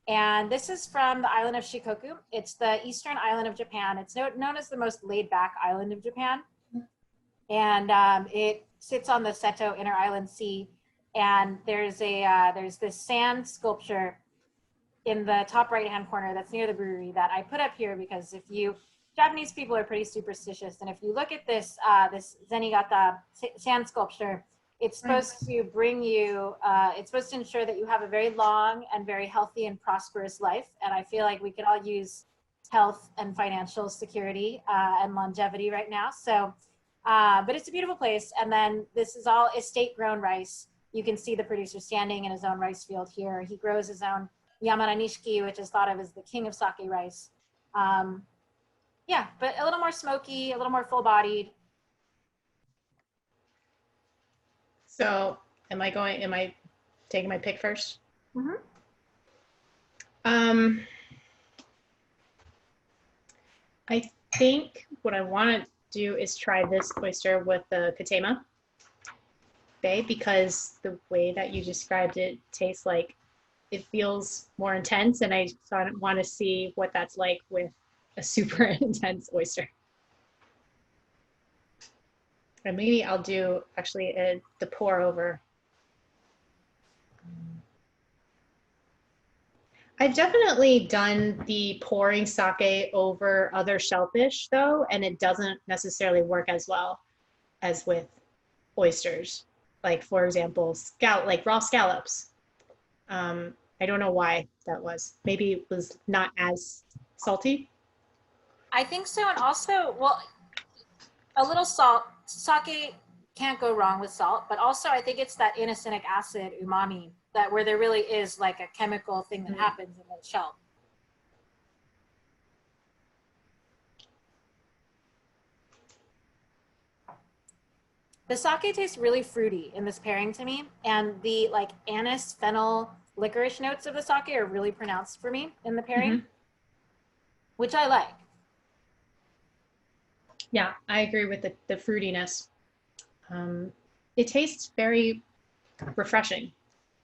S1: And this is from the island of Shikoku. It's the eastern island of Japan. It's known as the most laid back island of Japan. And it sits on the Seto Inner Island Sea. And there's this sand sculpture in the top right hand corner that's near the brewery that I put up here because Japanese people are pretty superstitious, and if you look at this this Zenigata sand sculpture, it's supposed to bring you it's supposed to ensure that you have a very long and very healthy and prosperous life. And I feel like we could all use health and financial security and longevity right now. So but it's a beautiful place. And then this is all estate grown rice. You can see the producer standing in his own rice field here. He grows his own Yamana Nishiki, which is thought of as the king of sake rice. Yeah, but a little more smoky, a little more full-bodied.
S2: So am I taking my pick first?
S1: Mm-hmm.
S2: I think what I want to do is try this oyster with the Katama Bay, because the way that you described it tastes like it feels more intense, and I want to see what that's like with a super intense oyster. And maybe I'll do actually the pour over. I've definitely done the pouring sake over other shellfish though, and it doesn't necessarily work as well as with oysters. Like for example, like raw scallops. I don't know why that was. Maybe it was not as salty.
S1: I think so. And also, well, a little salt. Sake can't go wrong with salt, but also I think it's that inosinic acid umami that where there really is like a chemical thing that happens in the shell. The sake tastes really fruity in this pairing to me, and the like anise, fennel, licorice notes of the sake are really pronounced for me in the pairing, which I like.
S2: Yeah, I agree with the fruitiness. It tastes very refreshing.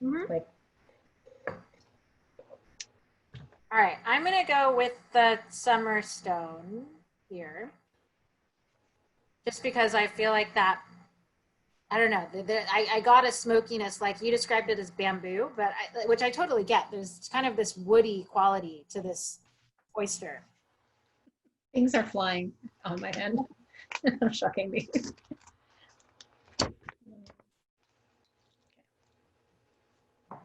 S2: Like,
S1: All right, I'm gonna go with the Summerstone here, just because I feel like that. I don't know. I got a smokiness, like you described it as bamboo, but which I totally get. There's kind of this woody quality to this oyster.
S2: things are flying on my hand. Shocking me. All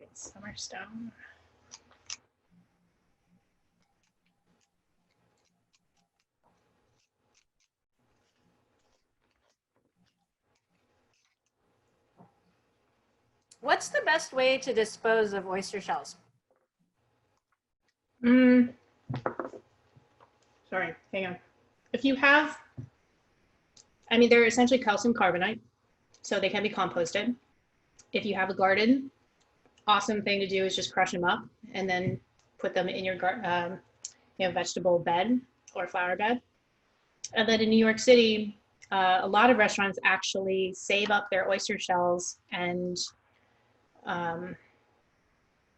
S2: right, Summerstone.
S1: What's the best way to dispose of oyster shells?
S2: Sorry, hang on. If you have, I mean, they're essentially calcium carbonate, so they can be composted. If you have a garden, awesome thing to do is just crush them up and then put them in your vegetable bed or flower bed. And then in New York City, a lot of restaurants actually save up their oyster shells and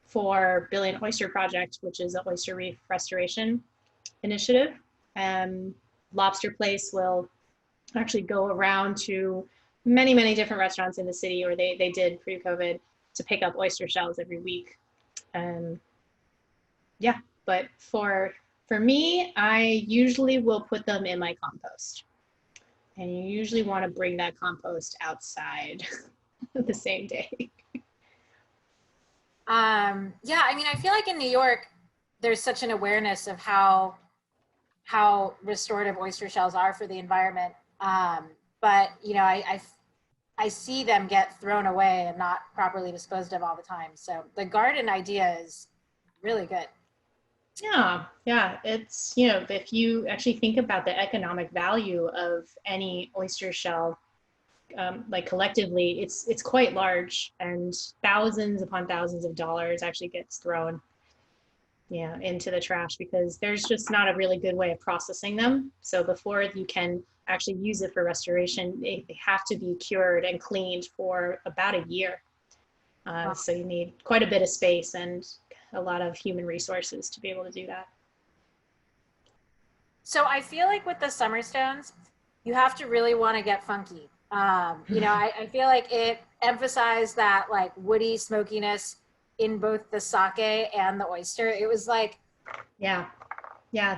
S2: for Billion Oyster Project, which is an oyster reef restoration initiative. Lobster Place will actually go around to many, many different restaurants in the city, or they did pre-COVID, to pick up oyster shells every week. Yeah, but for me, I usually will put them in my compost. And you usually want to bring that compost outside the same day.
S1: Yeah, I mean, I feel like in New York, there's such an awareness of how restorative oyster shells are for the environment. But you know, I see them get thrown away and not properly disposed of all the time. So the garden idea is really good.
S2: Yeah, it's, you know, if you actually think about the economic value of any oyster shell, like collectively, it's quite large, and thousands upon thousands of dollars actually gets thrown, yeah, into the trash because there's just not a really good way of processing them. So before you can actually use it for restoration, they have to be cured and cleaned for about a year. So you need quite a bit of space and a lot of human resources to be able to do that.
S1: So I feel like with the Summerstones, you have to really want to get funky. You know, I feel like it emphasized that like woody smokiness in both the sake and the oyster. It was like,
S2: Yeah,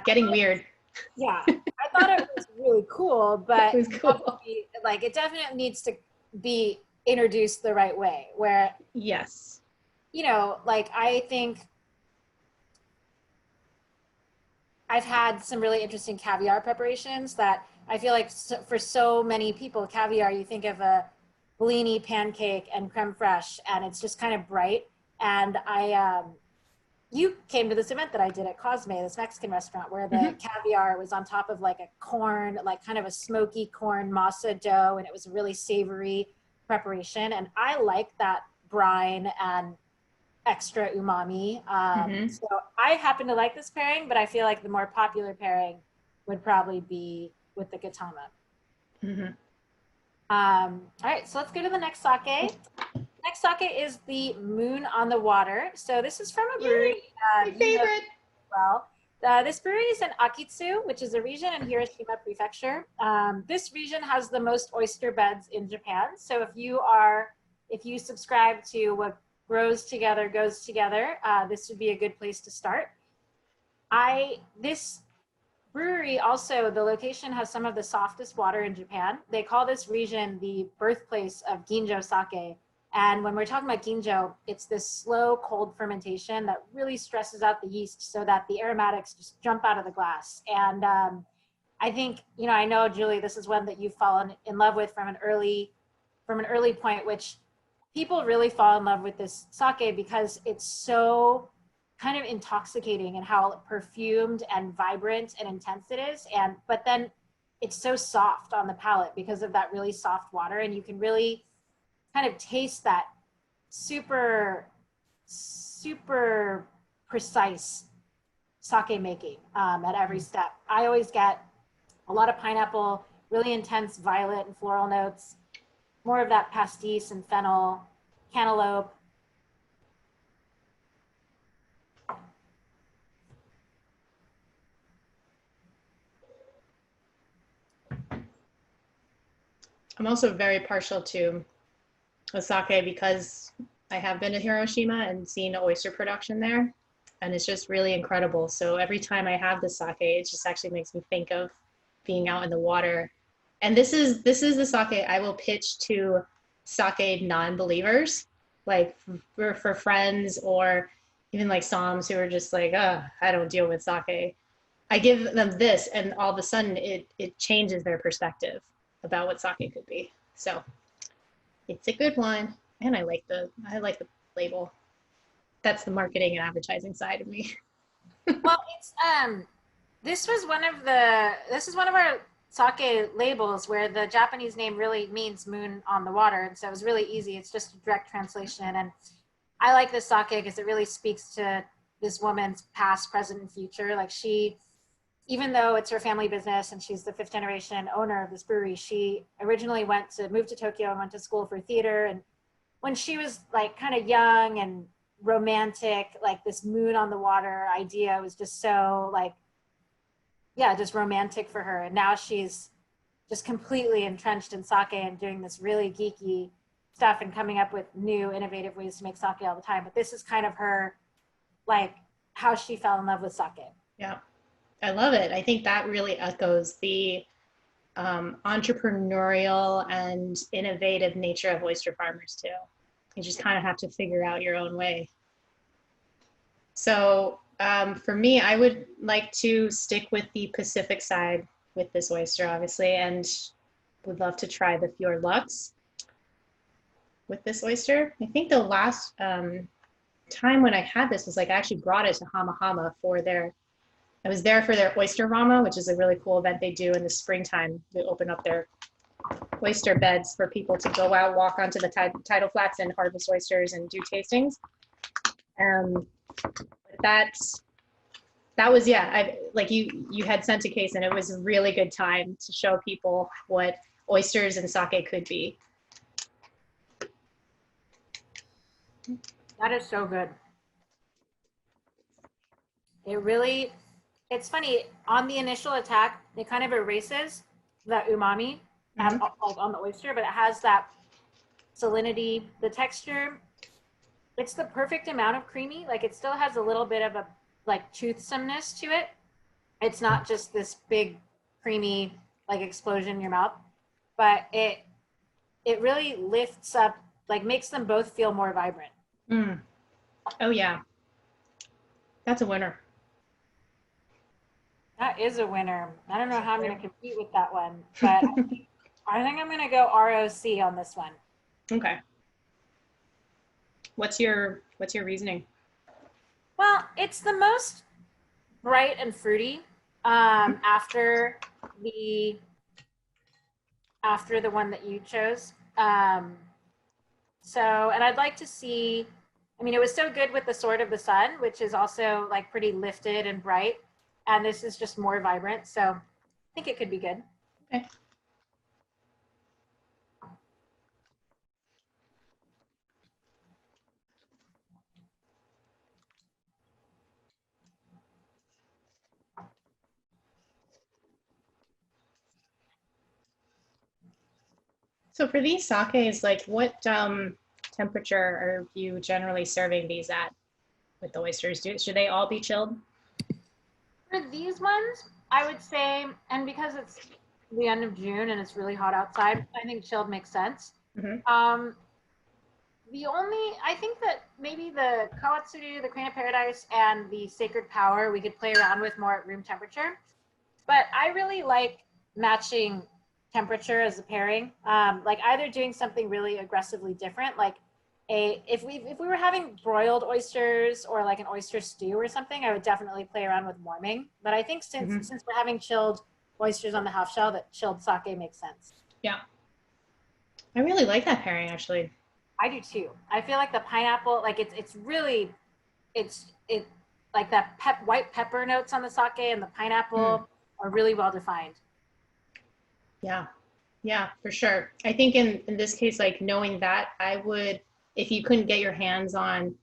S2: getting weird.
S1: yeah, I thought it was really cool, but
S2: It was cool.
S1: like it definitely needs to be introduced the right way. Where,
S2: Yes.
S1: you know, like I think I've had some really interesting caviar preparations that I feel like for so many people, caviar, you think of a blini pancake and creme fraiche, and it's just kind of bright. And you came to this event that I did at Cosme, this Mexican restaurant, where the caviar was on top of like a corn, like kind of a smoky corn masa dough, and it was a really savory preparation. And I like that brine and extra umami. So I happen to like this pairing, but I feel like the more popular pairing would probably be with the Katama. All right, so let's go to the next sake. Next sake is the Moon on the Water. So this is from a brewery.
S2: My favorite.
S1: Well, this brewery is in Akitsu, which is a region in Hiroshima Prefecture. This region has the most oyster beds in Japan. So if you subscribe to what grows together goes together, this would be a good place to start. This brewery also, the location has some of the softest water in Japan. They call this region the birthplace of ginjo sake. And when we're talking about ginjo, it's this slow, cold fermentation that really stresses out the yeast so that the aromatics just jump out of the glass. And I think, you know, I know, Julie, this is one that you've fallen in love with from an early point, which people really fall in love with this sake because it's so kind of intoxicating and how perfumed and vibrant and intense it is. But then it's so soft on the palate because of that really soft water, and you can really kind of taste that super, super precise sake making at every step. I always get a lot of pineapple, really intense violet and floral notes, more of that pastis and fennel, cantaloupe.
S2: I'm also very partial to Osake because I have been to Hiroshima and seen oyster production there, and it's just really incredible. So every time I have the sake, it just actually makes me think of being out in the water. And this is the sake I will pitch to sake non-believers, like for friends or even like Psalms who are just like, I don't deal with sake. I give them this, and all of a sudden it changes their perspective about what sake could be. So it's a good one, and I like the label. That's the marketing and advertising side of me.
S1: Well, it's this is one of our sake labels where the Japanese name really means moon on the water, and so it was really easy. It's just a direct translation, and I like this sake because it really speaks to this woman's past, present, and future. Like she, even though it's her family business and she's the fifth generation owner of this brewery, she originally moved to Tokyo and went to school for theater. And when she was like kind of young and romantic, like this moon on the water idea was just so like, yeah, just romantic for her. And now she's just completely entrenched in sake and doing this really geeky stuff and coming up with new innovative ways to make sake all the time. But this is kind of her, like how she fell in love with sake.
S2: Yeah, I love it. I think that really echoes the entrepreneurial and innovative nature of oyster farmers too. You just kind of have to figure out your own way. So for me, I would like to stick with the Pacific side with this oyster, obviously, and would love to try the Fjordlux with this oyster. I think the last time when I had this was like I actually brought it to Hama Hama I was there for their oyster rama, which is a really cool event they do in the springtime. They open up their oyster beds for people to go out, walk onto the tidal flats and harvest oysters and do tastings. That was, yeah, like you had sent a case and it was a really good time to show people what oysters and sake could be.
S1: That is so good. It's funny, on the initial attack, it kind of erases that umami like on the oyster, but it has that salinity, the texture. It's the perfect amount of creamy. Like it still has a little bit of a like toothsomeness to it. It's not just this big creamy like explosion in your mouth, but it really lifts up, like makes them both feel more vibrant.
S2: Mm. Oh yeah, that's a winner.
S1: That is a winner. I don't know how I'm going to compete with that one, but I think I'm going to go ROC on this one.
S2: Okay. What's your reasoning?
S1: Well, it's the most bright and fruity after the one that you chose. And I'd like to see. I mean, it was so good with the Sword of the Sun, which is also like pretty lifted and bright, and this is just more vibrant. So I think it could be good.
S2: Okay. So for these sakes, like what temperature are you generally serving these at with the oysters? Should they all be chilled?
S1: For these ones, I would say, and because it's the end of June and it's really hot outside, I think chilled makes sense.
S2: Mm-hmm.
S1: I think that maybe the Kawatsuru, the Queen of Paradise, and the Sacred Power we could play around with more at room temperature. But I really like matching temperature as a pairing. Like either doing something really aggressively different, like if we were having broiled oysters or like an oyster stew or something, I would definitely play around with warming. But I think since we're having chilled oysters on the half shell, that chilled sake makes sense.
S2: Yeah. I really like that pairing actually.
S1: I do too. I feel like the pineapple, like it's really, it like that white pepper notes on the sake and the
S2: Mm.
S1: pineapple are really well defined.
S2: Yeah. Yeah, for sure. I think in this case, like knowing that, I would, if you couldn't get your hands on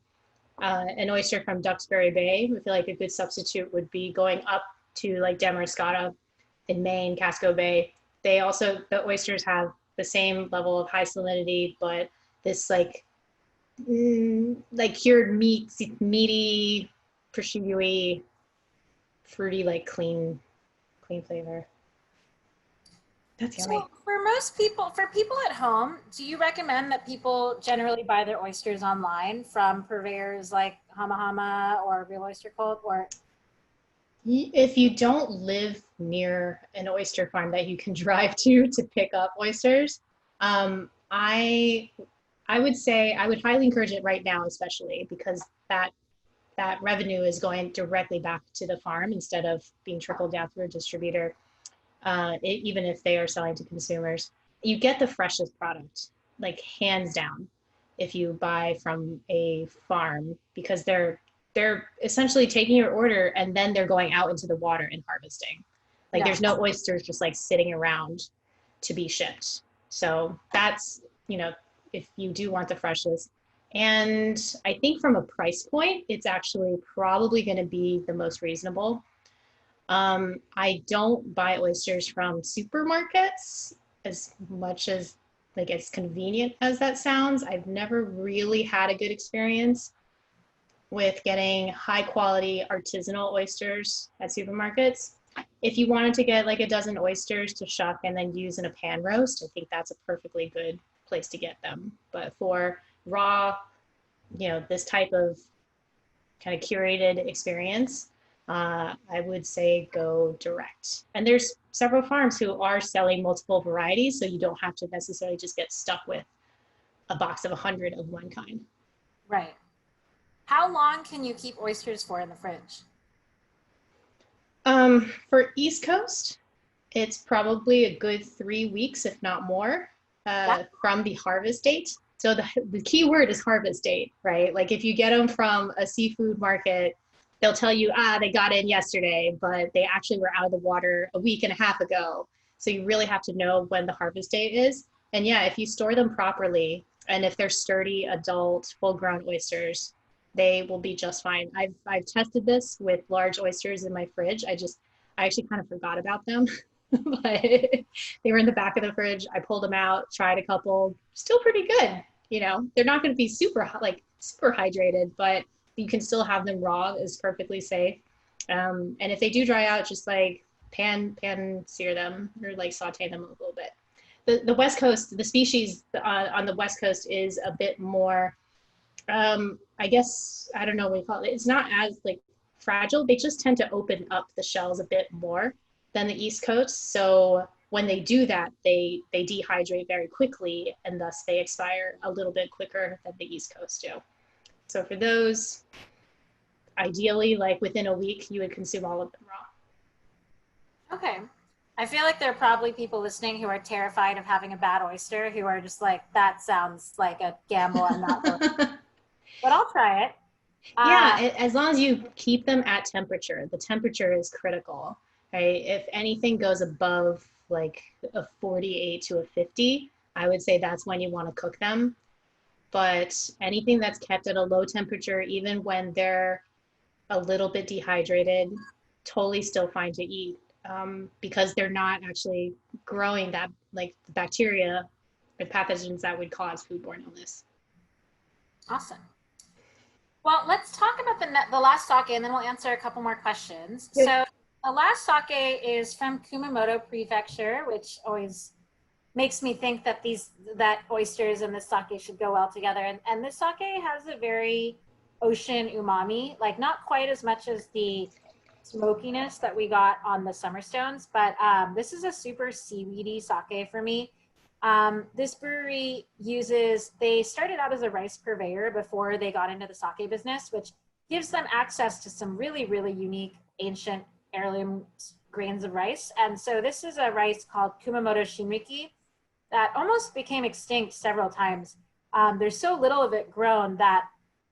S2: an oyster from Duxbury Bay, I feel like a good substitute would be going up to like Damariscotta in Maine, Casco Bay. They also, the oysters have the same level of high salinity, but this like cured meat, meaty, prosciutto-y, fruity, like clean flavor. That's yummy.
S1: So for most people, for people at home, do you recommend that people generally buy their oysters online from purveyors like Hama Hama or Real Oyster Cult, or
S2: If you don't live near an oyster farm that you can drive to pick up oysters, I would say I would highly encourage it right now, especially because that revenue is going directly back to the farm instead of being trickled down through a distributor. Even if they are selling to consumers, you get the freshest product, like hands down, if you buy from a farm because they're essentially taking your order and then they're going out into the water and harvesting. Like
S1: yeah?
S2: there's no oysters just like sitting around to be shipped. So that's, if you do want the freshest. And I think from a price point, it's actually probably going to be the most reasonable. I don't buy oysters from supermarkets as much as like as convenient as that sounds. I've never really had a good experience with getting high quality artisanal oysters at supermarkets. If you wanted to get like a dozen oysters to shuck and then use in a pan roast, I think that's a perfectly good place to get them. But for raw, this type of kind of curated experience, I would say go direct. And there's several farms who are selling multiple varieties, so you don't have to necessarily just get stuck with a box of 100 of one kind.
S1: Right. How long can you keep oysters for in the fridge?
S2: For East Coast, it's probably a good 3 weeks, if not more,
S1: Yeah.
S2: from the harvest date. So the key word is harvest date, right? Like if you get them from a seafood market, they'll tell you, they got in yesterday, but they actually were out of the water a week and a half ago. So you really have to know when the harvest date is. And yeah, if you store them properly, and if they're sturdy, adult, full-grown oysters, they will be just fine. I've tested this with large oysters in my fridge. I actually kind of forgot about them, but they were in the back of the fridge. I pulled them out, tried a couple, still pretty good. They're not going to be super hydrated, but you can still have them raw is perfectly safe. And if they do dry out, just like pan sear them or like saute them a little bit. The West Coast, the species on the West Coast is a bit more, I guess, I don't know what you call it. It's not as like fragile. They just tend to open up the shells a bit more than the East Coast. So when they do that, they dehydrate very quickly and thus they expire a little bit quicker than the East Coast do. So for those, ideally, like within a week, you would consume all of them raw.
S1: Okay. I feel like there are probably people listening who are terrified of having a bad oyster, who are just like, that sounds like a gamble I'm not going to. But I'll try it.
S2: Yeah, as long as you keep them at temperature. The temperature is critical, right? If anything goes above like a 48 to a 50, I would say that's when you want to cook them. But anything that's kept at a low temperature, even when they're a little bit dehydrated, totally still fine to eat, because they're not actually growing that like bacteria or pathogens that would cause foodborne illness.
S1: Awesome. Well, let's talk about the last sake, and then we'll answer a couple more questions.
S2: Yep.
S1: So the last sake is from Kumamoto Prefecture, which always makes me think that that oysters and this sake should go well together. And this sake has a very ocean umami, like not quite as much as the smokiness that we got on the Summerstones, but this is a super seaweedy sake for me. This brewery they started out as a rice purveyor before they got into the sake business, which gives them access to some really, really unique ancient heirloom grains of rice. And so this is a rice called Kumamoto Shinriki that almost became extinct several times. There's so little of it grown that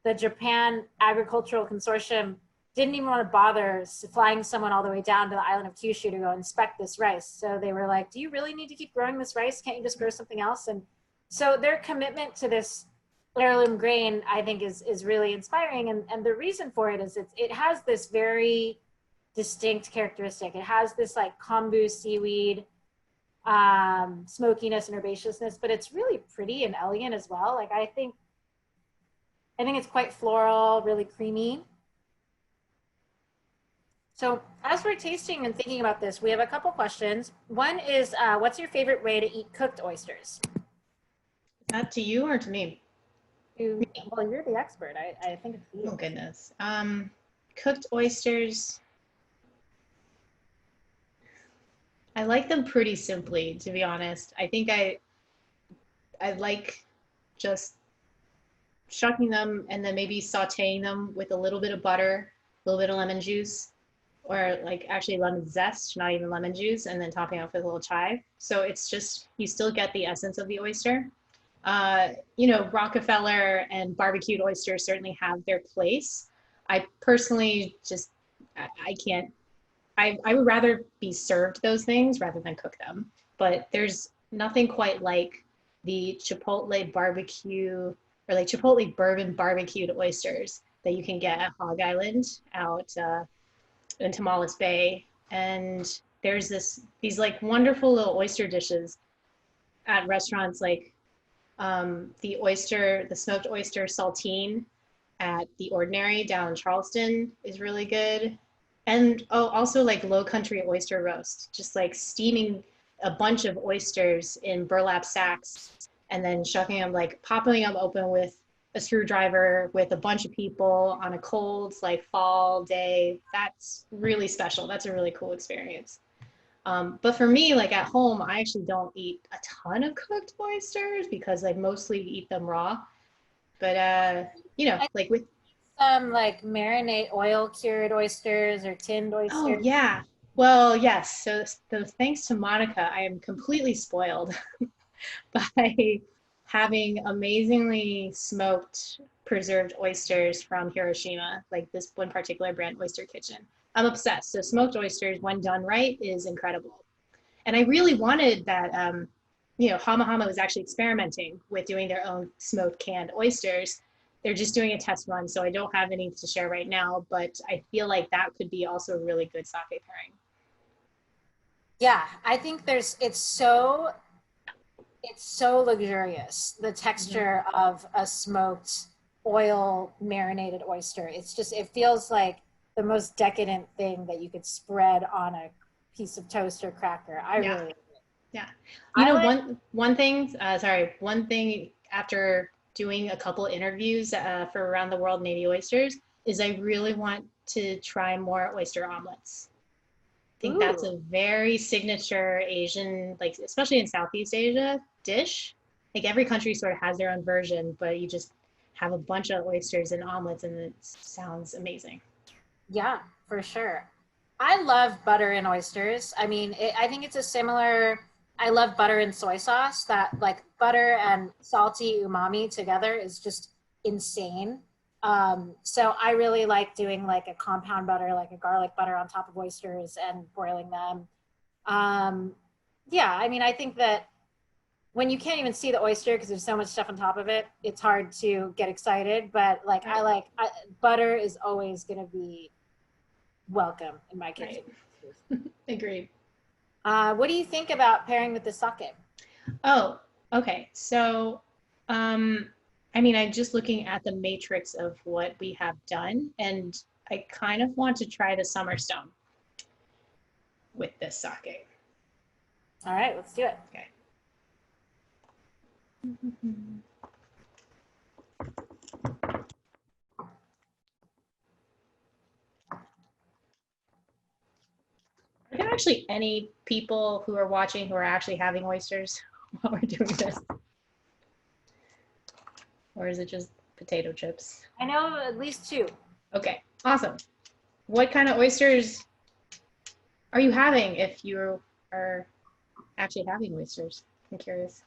S1: the Japan Agricultural Consortium didn't even want to bother flying someone all the way down to the island of Kyushu to go inspect this rice. So they were like, do you really need to keep growing this rice? Can't you just grow something else? And so their commitment to this heirloom grain, I think, is really inspiring. And the reason for it is it has this very distinct characteristic. It has this like kombu seaweed smokiness and herbaceousness, but it's really pretty and elegant as well. Like I think it's quite floral, really creamy. So as we're tasting and thinking about this, we have a couple questions. One is, what's your favorite way to eat cooked oysters?
S2: Is that to you or to me?
S1: Well, you're the expert. I think it's you.
S2: Oh goodness. Cooked oysters. I like them pretty simply, to be honest. I think I like just shucking them and then maybe sauteing them with a little bit of butter, a little bit of lemon juice, or like actually lemon zest, not even lemon juice, and then topping off with a little chive. So it's just, you still get the essence of the oyster. You know, Rockefeller and barbecued oysters certainly have their place. I personally just, I can't, I would rather be served those things rather than cook them. But there's nothing quite like the Chipotle barbecue or like Chipotle bourbon barbecued oysters that you can get at Hog Island out in Tamales Bay. And there's these like wonderful little oyster dishes at restaurants like the smoked oyster saltine at the Ordinary down in Charleston is really good. And also like Low Country oyster roast, just like steaming a bunch of oysters in burlap sacks and then shucking them, like popping them open with a screwdriver with a bunch of people on a cold like fall day. That's really special. That's a really cool experience. But for me, like at home, I actually don't eat a ton of cooked oysters because I mostly eat them raw. But you know, like with
S1: some like marinate oil cured oysters or tinned oysters.
S2: oh yeah. Well, yes. So thanks to Monica, I am completely spoiled by having amazingly smoked preserved oysters from Hiroshima, like this one particular brand, Oyster Kitchen. I'm obsessed. So smoked oysters, when done right, is incredible. And I really wanted that, you know, Hama Hama was actually experimenting with doing their own smoked canned oysters. They're just doing a test run, so I don't have any to share right now, but I feel like that could be also a really good sake pairing.
S1: Yeah, I think it's so luxurious, the texture of a smoked oil marinated oyster. It's just, it feels like the most decadent thing that you could spread on a piece of toast or cracker. I really like it.
S2: Yeah. You know, one thing after doing a couple interviews for Around the World Navy Oysters is I really want to try more oyster omelets. I think that's a very signature Asian, like especially in Southeast Asia, dish. Like every country sort of has their own version, but you just have a bunch of oysters and omelets and it sounds amazing.
S1: Yeah, for sure. I love butter and oysters. I mean, I think it's a similar, I love butter and soy sauce. That like butter and salty umami together is just insane. So I really like doing like a compound butter, like a garlic butter on top of oysters and broiling them. Yeah, I mean, I think that when you can't even see the oyster because there's so much stuff on top of it, it's hard to get excited. But like, butter is always going to be welcome in my kitchen.
S2: Right. Agreed.
S1: What do you think about pairing with the sake?
S2: Oh, okay. So, I mean, I'm just looking at the matrix of what we have done, and I kind of want to try the Summerstone with this sake.
S1: All right, let's do it.
S2: Okay. Are there actually any people who are watching who are actually having oysters while we're doing this? Or is it just potato chips?
S1: I know at least two.
S2: Okay, awesome. What kind of oysters are you having if you are actually having oysters? I'm curious.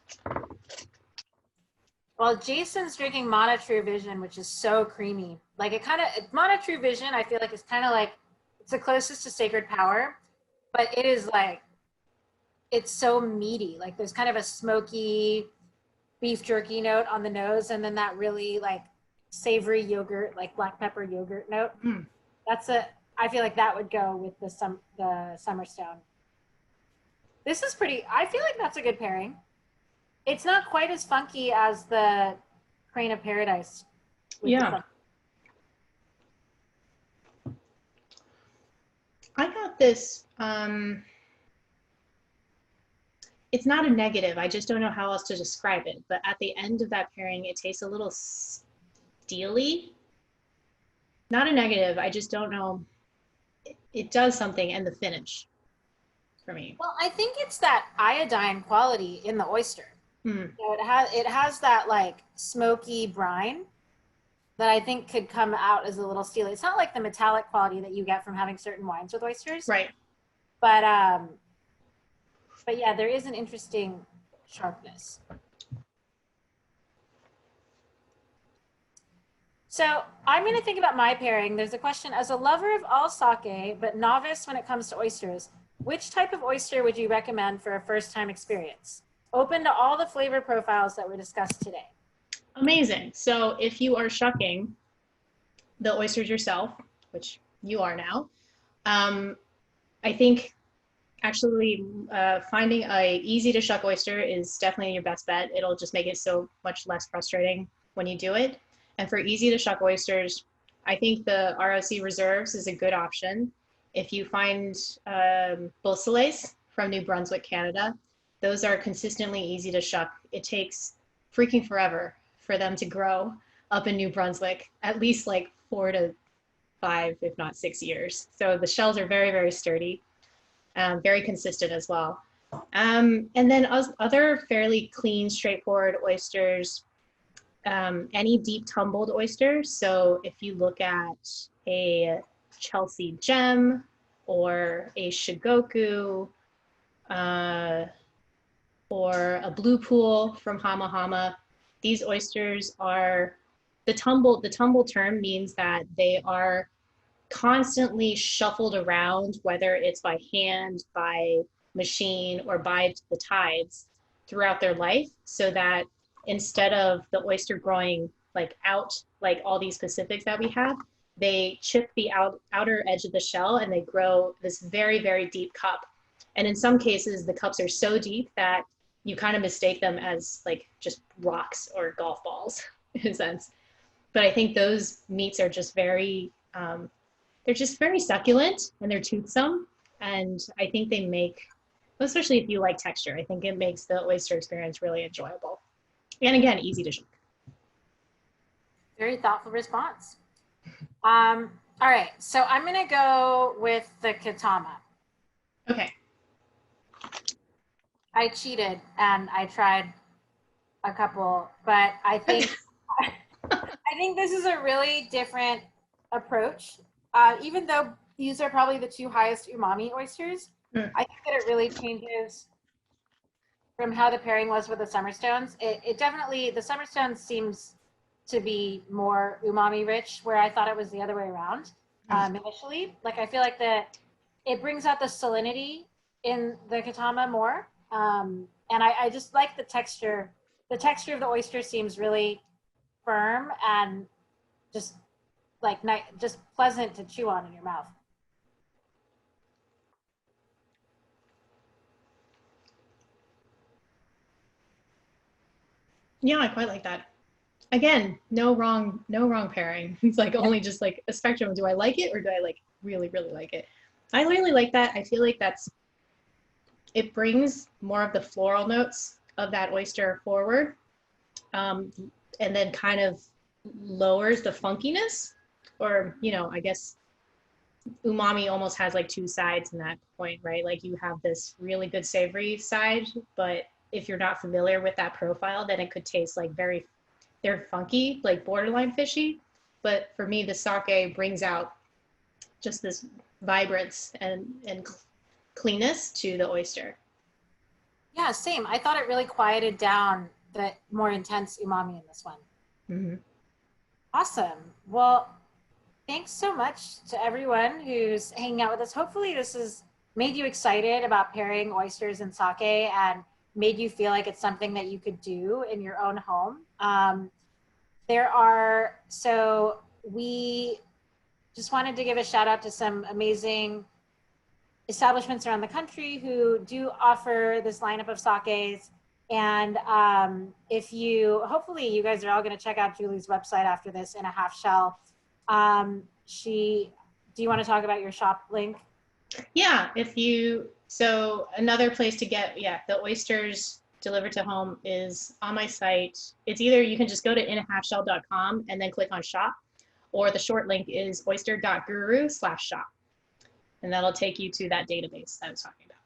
S1: Well, Jason's drinking Mana True Vision, which is so creamy. Like it kind of Mana True Vision, I feel like it's kind of like it's the closest to Sacred Power, but it is like it's so meaty. Like there's kind of a smoky beef jerky note on the nose, and then that really like savory yogurt, like black pepper yogurt note.
S2: Mm.
S1: That's a I feel like that would go with the Summerstone. This is pretty. I feel like that's a good pairing. It's not quite as funky as the Crane of Paradise. With
S2: Yeah. I got this. It's not a negative. I just don't know how else to describe it. But at the end of that pairing, it tastes a little steely. Not a negative. I just don't know. It does something in the finish for me.
S1: Well, I think it's that iodine quality in the oyster.
S2: Mm.
S1: So it has that like smoky brine that I think could come out as a little steely. It's not like the metallic quality that you get from having certain wines with oysters,
S2: Right.
S1: but yeah, there is an interesting sharpness. So I'm going to think about my pairing. There's a question: as a lover of all sake, but novice when it comes to oysters, which type of oyster would you recommend for a first-time experience? Open to all the flavor profiles that were discussed today.
S2: Amazing. So if you are shucking the oysters yourself, which you are now, I think actually finding a easy to shuck oyster is definitely your best bet. It'll just make it so much less frustrating when you do it. And for easy to shuck oysters, I think the ROC Reserves is a good option. If you find Beausoleils from New Brunswick, Canada, those are consistently easy to shuck. It takes freaking forever for them to grow up in New Brunswick, at least like 4 to 5, if not 6 years. So the shells are very, very sturdy, very consistent as well. And then other fairly clean, straightforward oysters, any deep tumbled oysters. So if you look at a Chelsea gem or a Shigoku, or a blue pool from Hama Hama, these oysters are the tumble term means that they are constantly shuffled around, whether it's by hand, by machine, or by the tides throughout their life, so that instead of the oyster growing like out like all these Pacifics that we have, they chip the outer edge of the shell and they grow this very, very deep cup. And in some cases, the cups are so deep that you kind of mistake them as like just rocks or golf balls in a sense. But I think those meats are just very, they're just very succulent and they're toothsome. And I think they make, especially if you like texture, I think it makes the oyster experience really enjoyable. And again, easy to shuck.
S1: Very thoughtful response. All right, so I'm going to go with the Katama.
S2: Okay.
S1: I cheated and I tried a couple, but I think I think this is a really different approach. Even though these are probably the two highest umami oysters, I think that it really changes from how the pairing was with the Summerstones. It definitely, the Summerstone seems to be more umami rich, where I thought it was the other way around initially. Like I feel like it brings out the salinity in the Katama more. And I just like the texture. The texture of the oyster seems really firm and just like just pleasant to chew on in your mouth.
S2: Yeah, I quite like that. Again, no wrong pairing. It's like only just like a spectrum. Do I like it or do I like really, really like it? I really like that. I feel like it brings more of the floral notes of that oyster forward, and then kind of lowers the funkiness, or I guess umami almost has like two sides in that point, right? Like you have this really good savory side, but if you're not familiar with that profile, then it could taste like they're funky, like borderline fishy. But for me, the sake brings out just this vibrance and cleanness to the oyster.
S1: Yeah, same. I thought it really quieted down the more intense umami in this one.
S2: Mm-hmm.
S1: Awesome. Well, thanks so much to everyone who's hanging out with us. Hopefully, this has made you excited about pairing oysters and sake and made you feel like it's something that you could do in your own home. So we just wanted to give a shout out to some amazing establishments around the country who do offer this lineup of sakes. And hopefully you guys are all going to check out Julie's website after this in a half shell. Do you want to talk about your shop link?
S2: Yeah, so another place to get, the oysters delivered to home is on my site. It's either you can just go to inahalfshell.com and then click on shop, or the short link is oyster.guru/shop. And that'll take you to that database that I was talking
S1: about.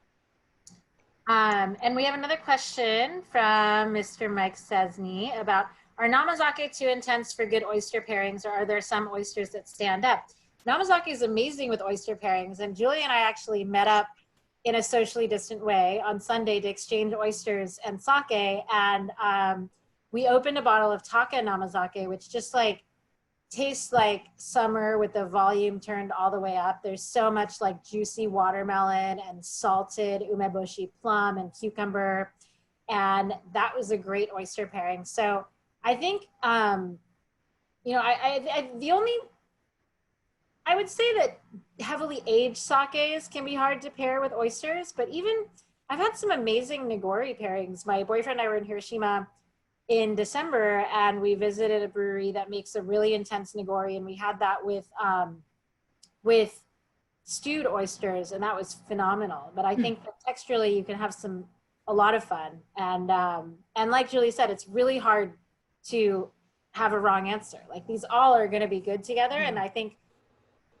S1: And we have another question from Mr. Mike Sesney about, are namazake too intense for good oyster pairings, or are there some oysters that stand up? Namazake is amazing with oyster pairings, and Julie and I actually met up in a socially distant way on Sunday to exchange oysters and sake, and we opened a bottle of Taka namazake, which just like tastes like summer with the volume turned all the way up. There's so much like juicy watermelon and salted umeboshi plum and cucumber, and that was a great oyster pairing. So I think, I would say that heavily aged sakes can be hard to pair with oysters, but even I've had some amazing nigori pairings. My boyfriend and I were in Hiroshima in December, and we visited a brewery that makes a really intense nigori, and we had that with stewed oysters, and that was phenomenal. But I think that texturally you can have a lot of fun, and like Julie said, it's really hard to have a wrong answer. Like, these all are going to be good together, and I think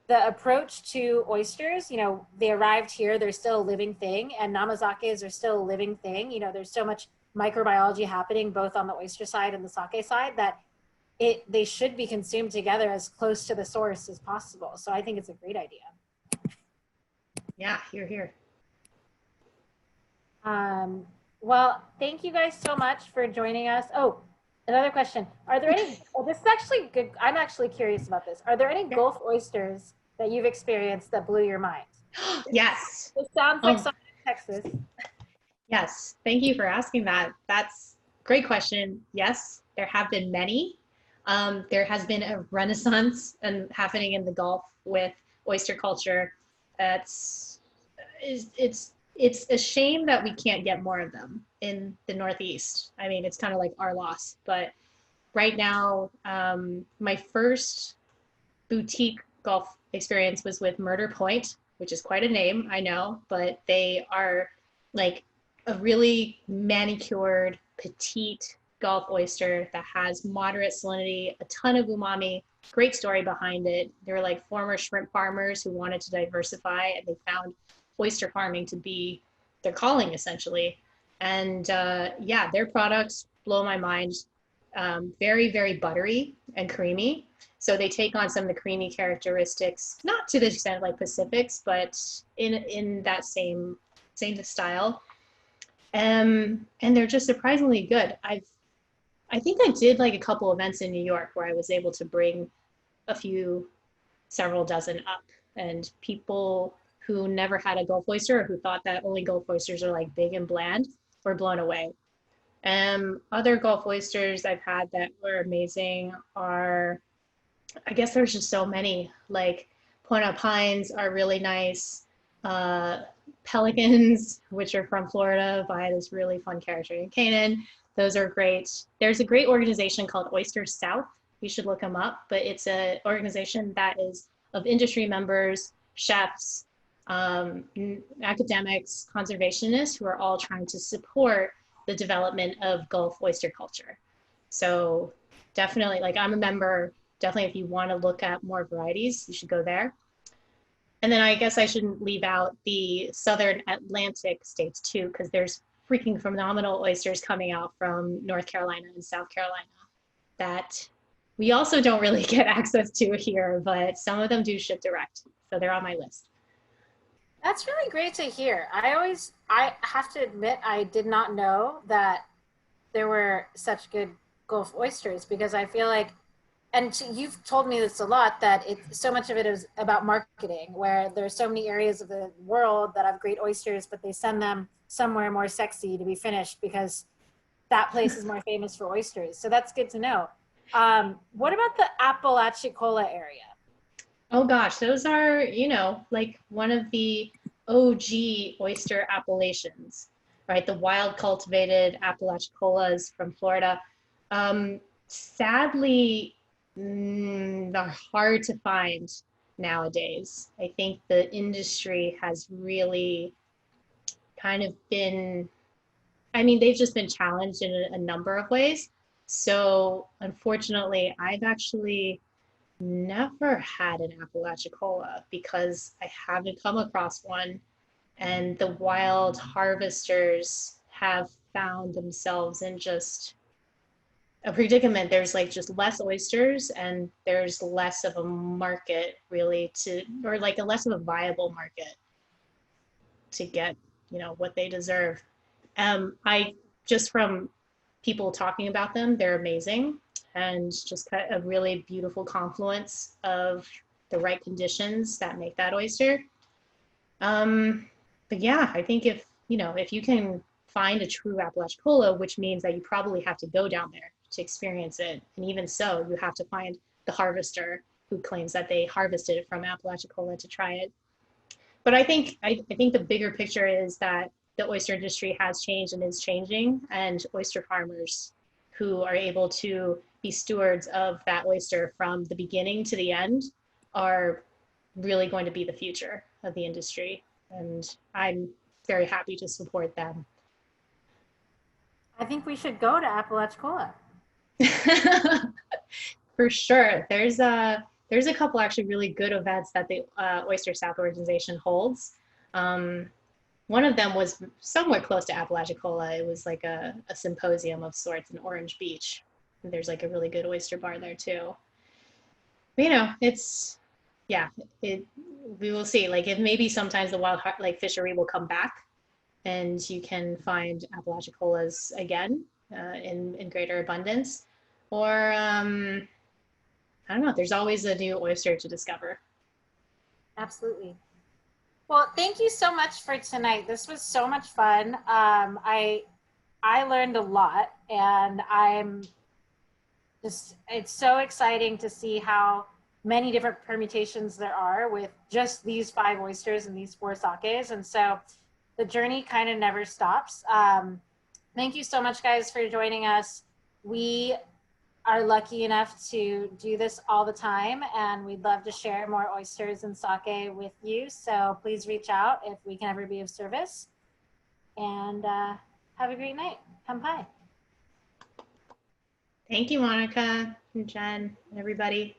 S1: the approach to oysters, they arrived here, they're still a living thing, and namazakes are still a living thing. There's so much microbiology happening both on the oyster side and the sake side that they should be consumed together as close to the source as possible. So I think it's a great idea.
S2: Yeah, here.
S1: Well, thank you guys so much for joining us. Oh, another question. Are there any, this is actually good. I'm actually curious about this. Are there any Gulf oysters that you've experienced that blew your mind?
S2: Yes.
S1: It sounds like something in Texas.
S2: Yes, thank you for asking that. That's a great question. Yes, there have been many. There has been a renaissance happening in the Gulf with oyster culture. It's a shame that we can't get more of them in the Northeast. I mean, it's kind of like our loss. But right now, my first boutique Gulf experience was with Murder Point, which is quite a name, I know, but they are like a really manicured, petite Gulf oyster that has moderate salinity, a ton of umami, great story behind it. They're like former shrimp farmers who wanted to diversify, and they found oyster farming to be their calling, essentially. And their products blow my mind. Very, very buttery and creamy. So they take on some of the creamy characteristics, not to the extent like Pacifics, but in that same style. And they're just surprisingly good. I think I did like a couple events in New York where I was able to bring several dozen up, and people who never had a Gulf oyster, or who thought that only Gulf oysters are like big and bland, were blown away. Other Gulf oysters I've had that were amazing are, I guess there's just so many, like Point Pines are really nice. Pelicans, which are from Florida, by this really fun character in Canaan. Those are great. There's a great organization called Oysters South. You should look them up, but it's an organization that is of industry members, chefs, academics, conservationists, who are all trying to support the development of Gulf oyster culture. So definitely, like, I'm a member. Definitely, if you want to look at more varieties, you should go there. And then I guess I shouldn't leave out the Southern Atlantic states too, because there's freaking phenomenal oysters coming out from North Carolina and South Carolina that we also don't really get access to here, but some of them do ship direct. So they're on my list.
S1: That's really great to hear. I have to admit, I did not know that there were such good Gulf oysters because I feel like, and you've told me this a lot, that so much of it is about marketing, where there's so many areas of the world that have great oysters, but they send them somewhere more sexy to be finished because that place is more famous for oysters. So that's good to know. What about the Apalachicola area?
S2: Oh gosh, those are, like one of the OG oyster appellations, right? The wild cultivated Apalachicolas from Florida. Sadly, they're hard to find nowadays. I think the industry has really kind of been, I mean, they've just been challenged in a number of ways. So unfortunately, I've actually never had an Apalachicola because I haven't come across one. And the wild harvesters have found themselves in just a predicament. There's like just less oysters and there's less of a market really or like a less of a viable market to get, what they deserve. I just from people talking about them, they're amazing and just a really beautiful confluence of the right conditions that make that oyster. But yeah, I think if you can find a true Apalachicola, which means that you probably have to go down there to experience it. And even so, you have to find the harvester who claims that they harvested it from Apalachicola to try it. But I think the bigger picture is that the oyster industry has changed and is changing, and oyster farmers who are able to be stewards of that oyster from the beginning to the end are really going to be the future of the industry. And I'm very happy to support them.
S1: I think we should go to Apalachicola.
S2: For sure. There's a couple actually really good events that the Oyster South organization holds. Um, One of them was somewhat close to Apalachicola. It was like a symposium of sorts in Orange Beach. There's like a really good oyster bar there too. But, it's yeah, it we will see. Like if maybe sometimes the wild like fishery will come back and you can find Apalachicolas again in greater abundance. Or I don't know. There's always a new oyster to discover.
S1: Absolutely. Well, thank you so much for tonight. This was so much fun. I learned a lot, and it's so exciting to see how many different permutations there are with just these five oysters and these four sakes. And so the journey kind of never stops. Thank you so much, guys, for joining us. We are lucky enough to do this all the time, and we'd love to share more oysters and sake with you. So please reach out if we can ever be of service. And have a great night. Kampai.
S2: Thank you, Monica and Jen and everybody.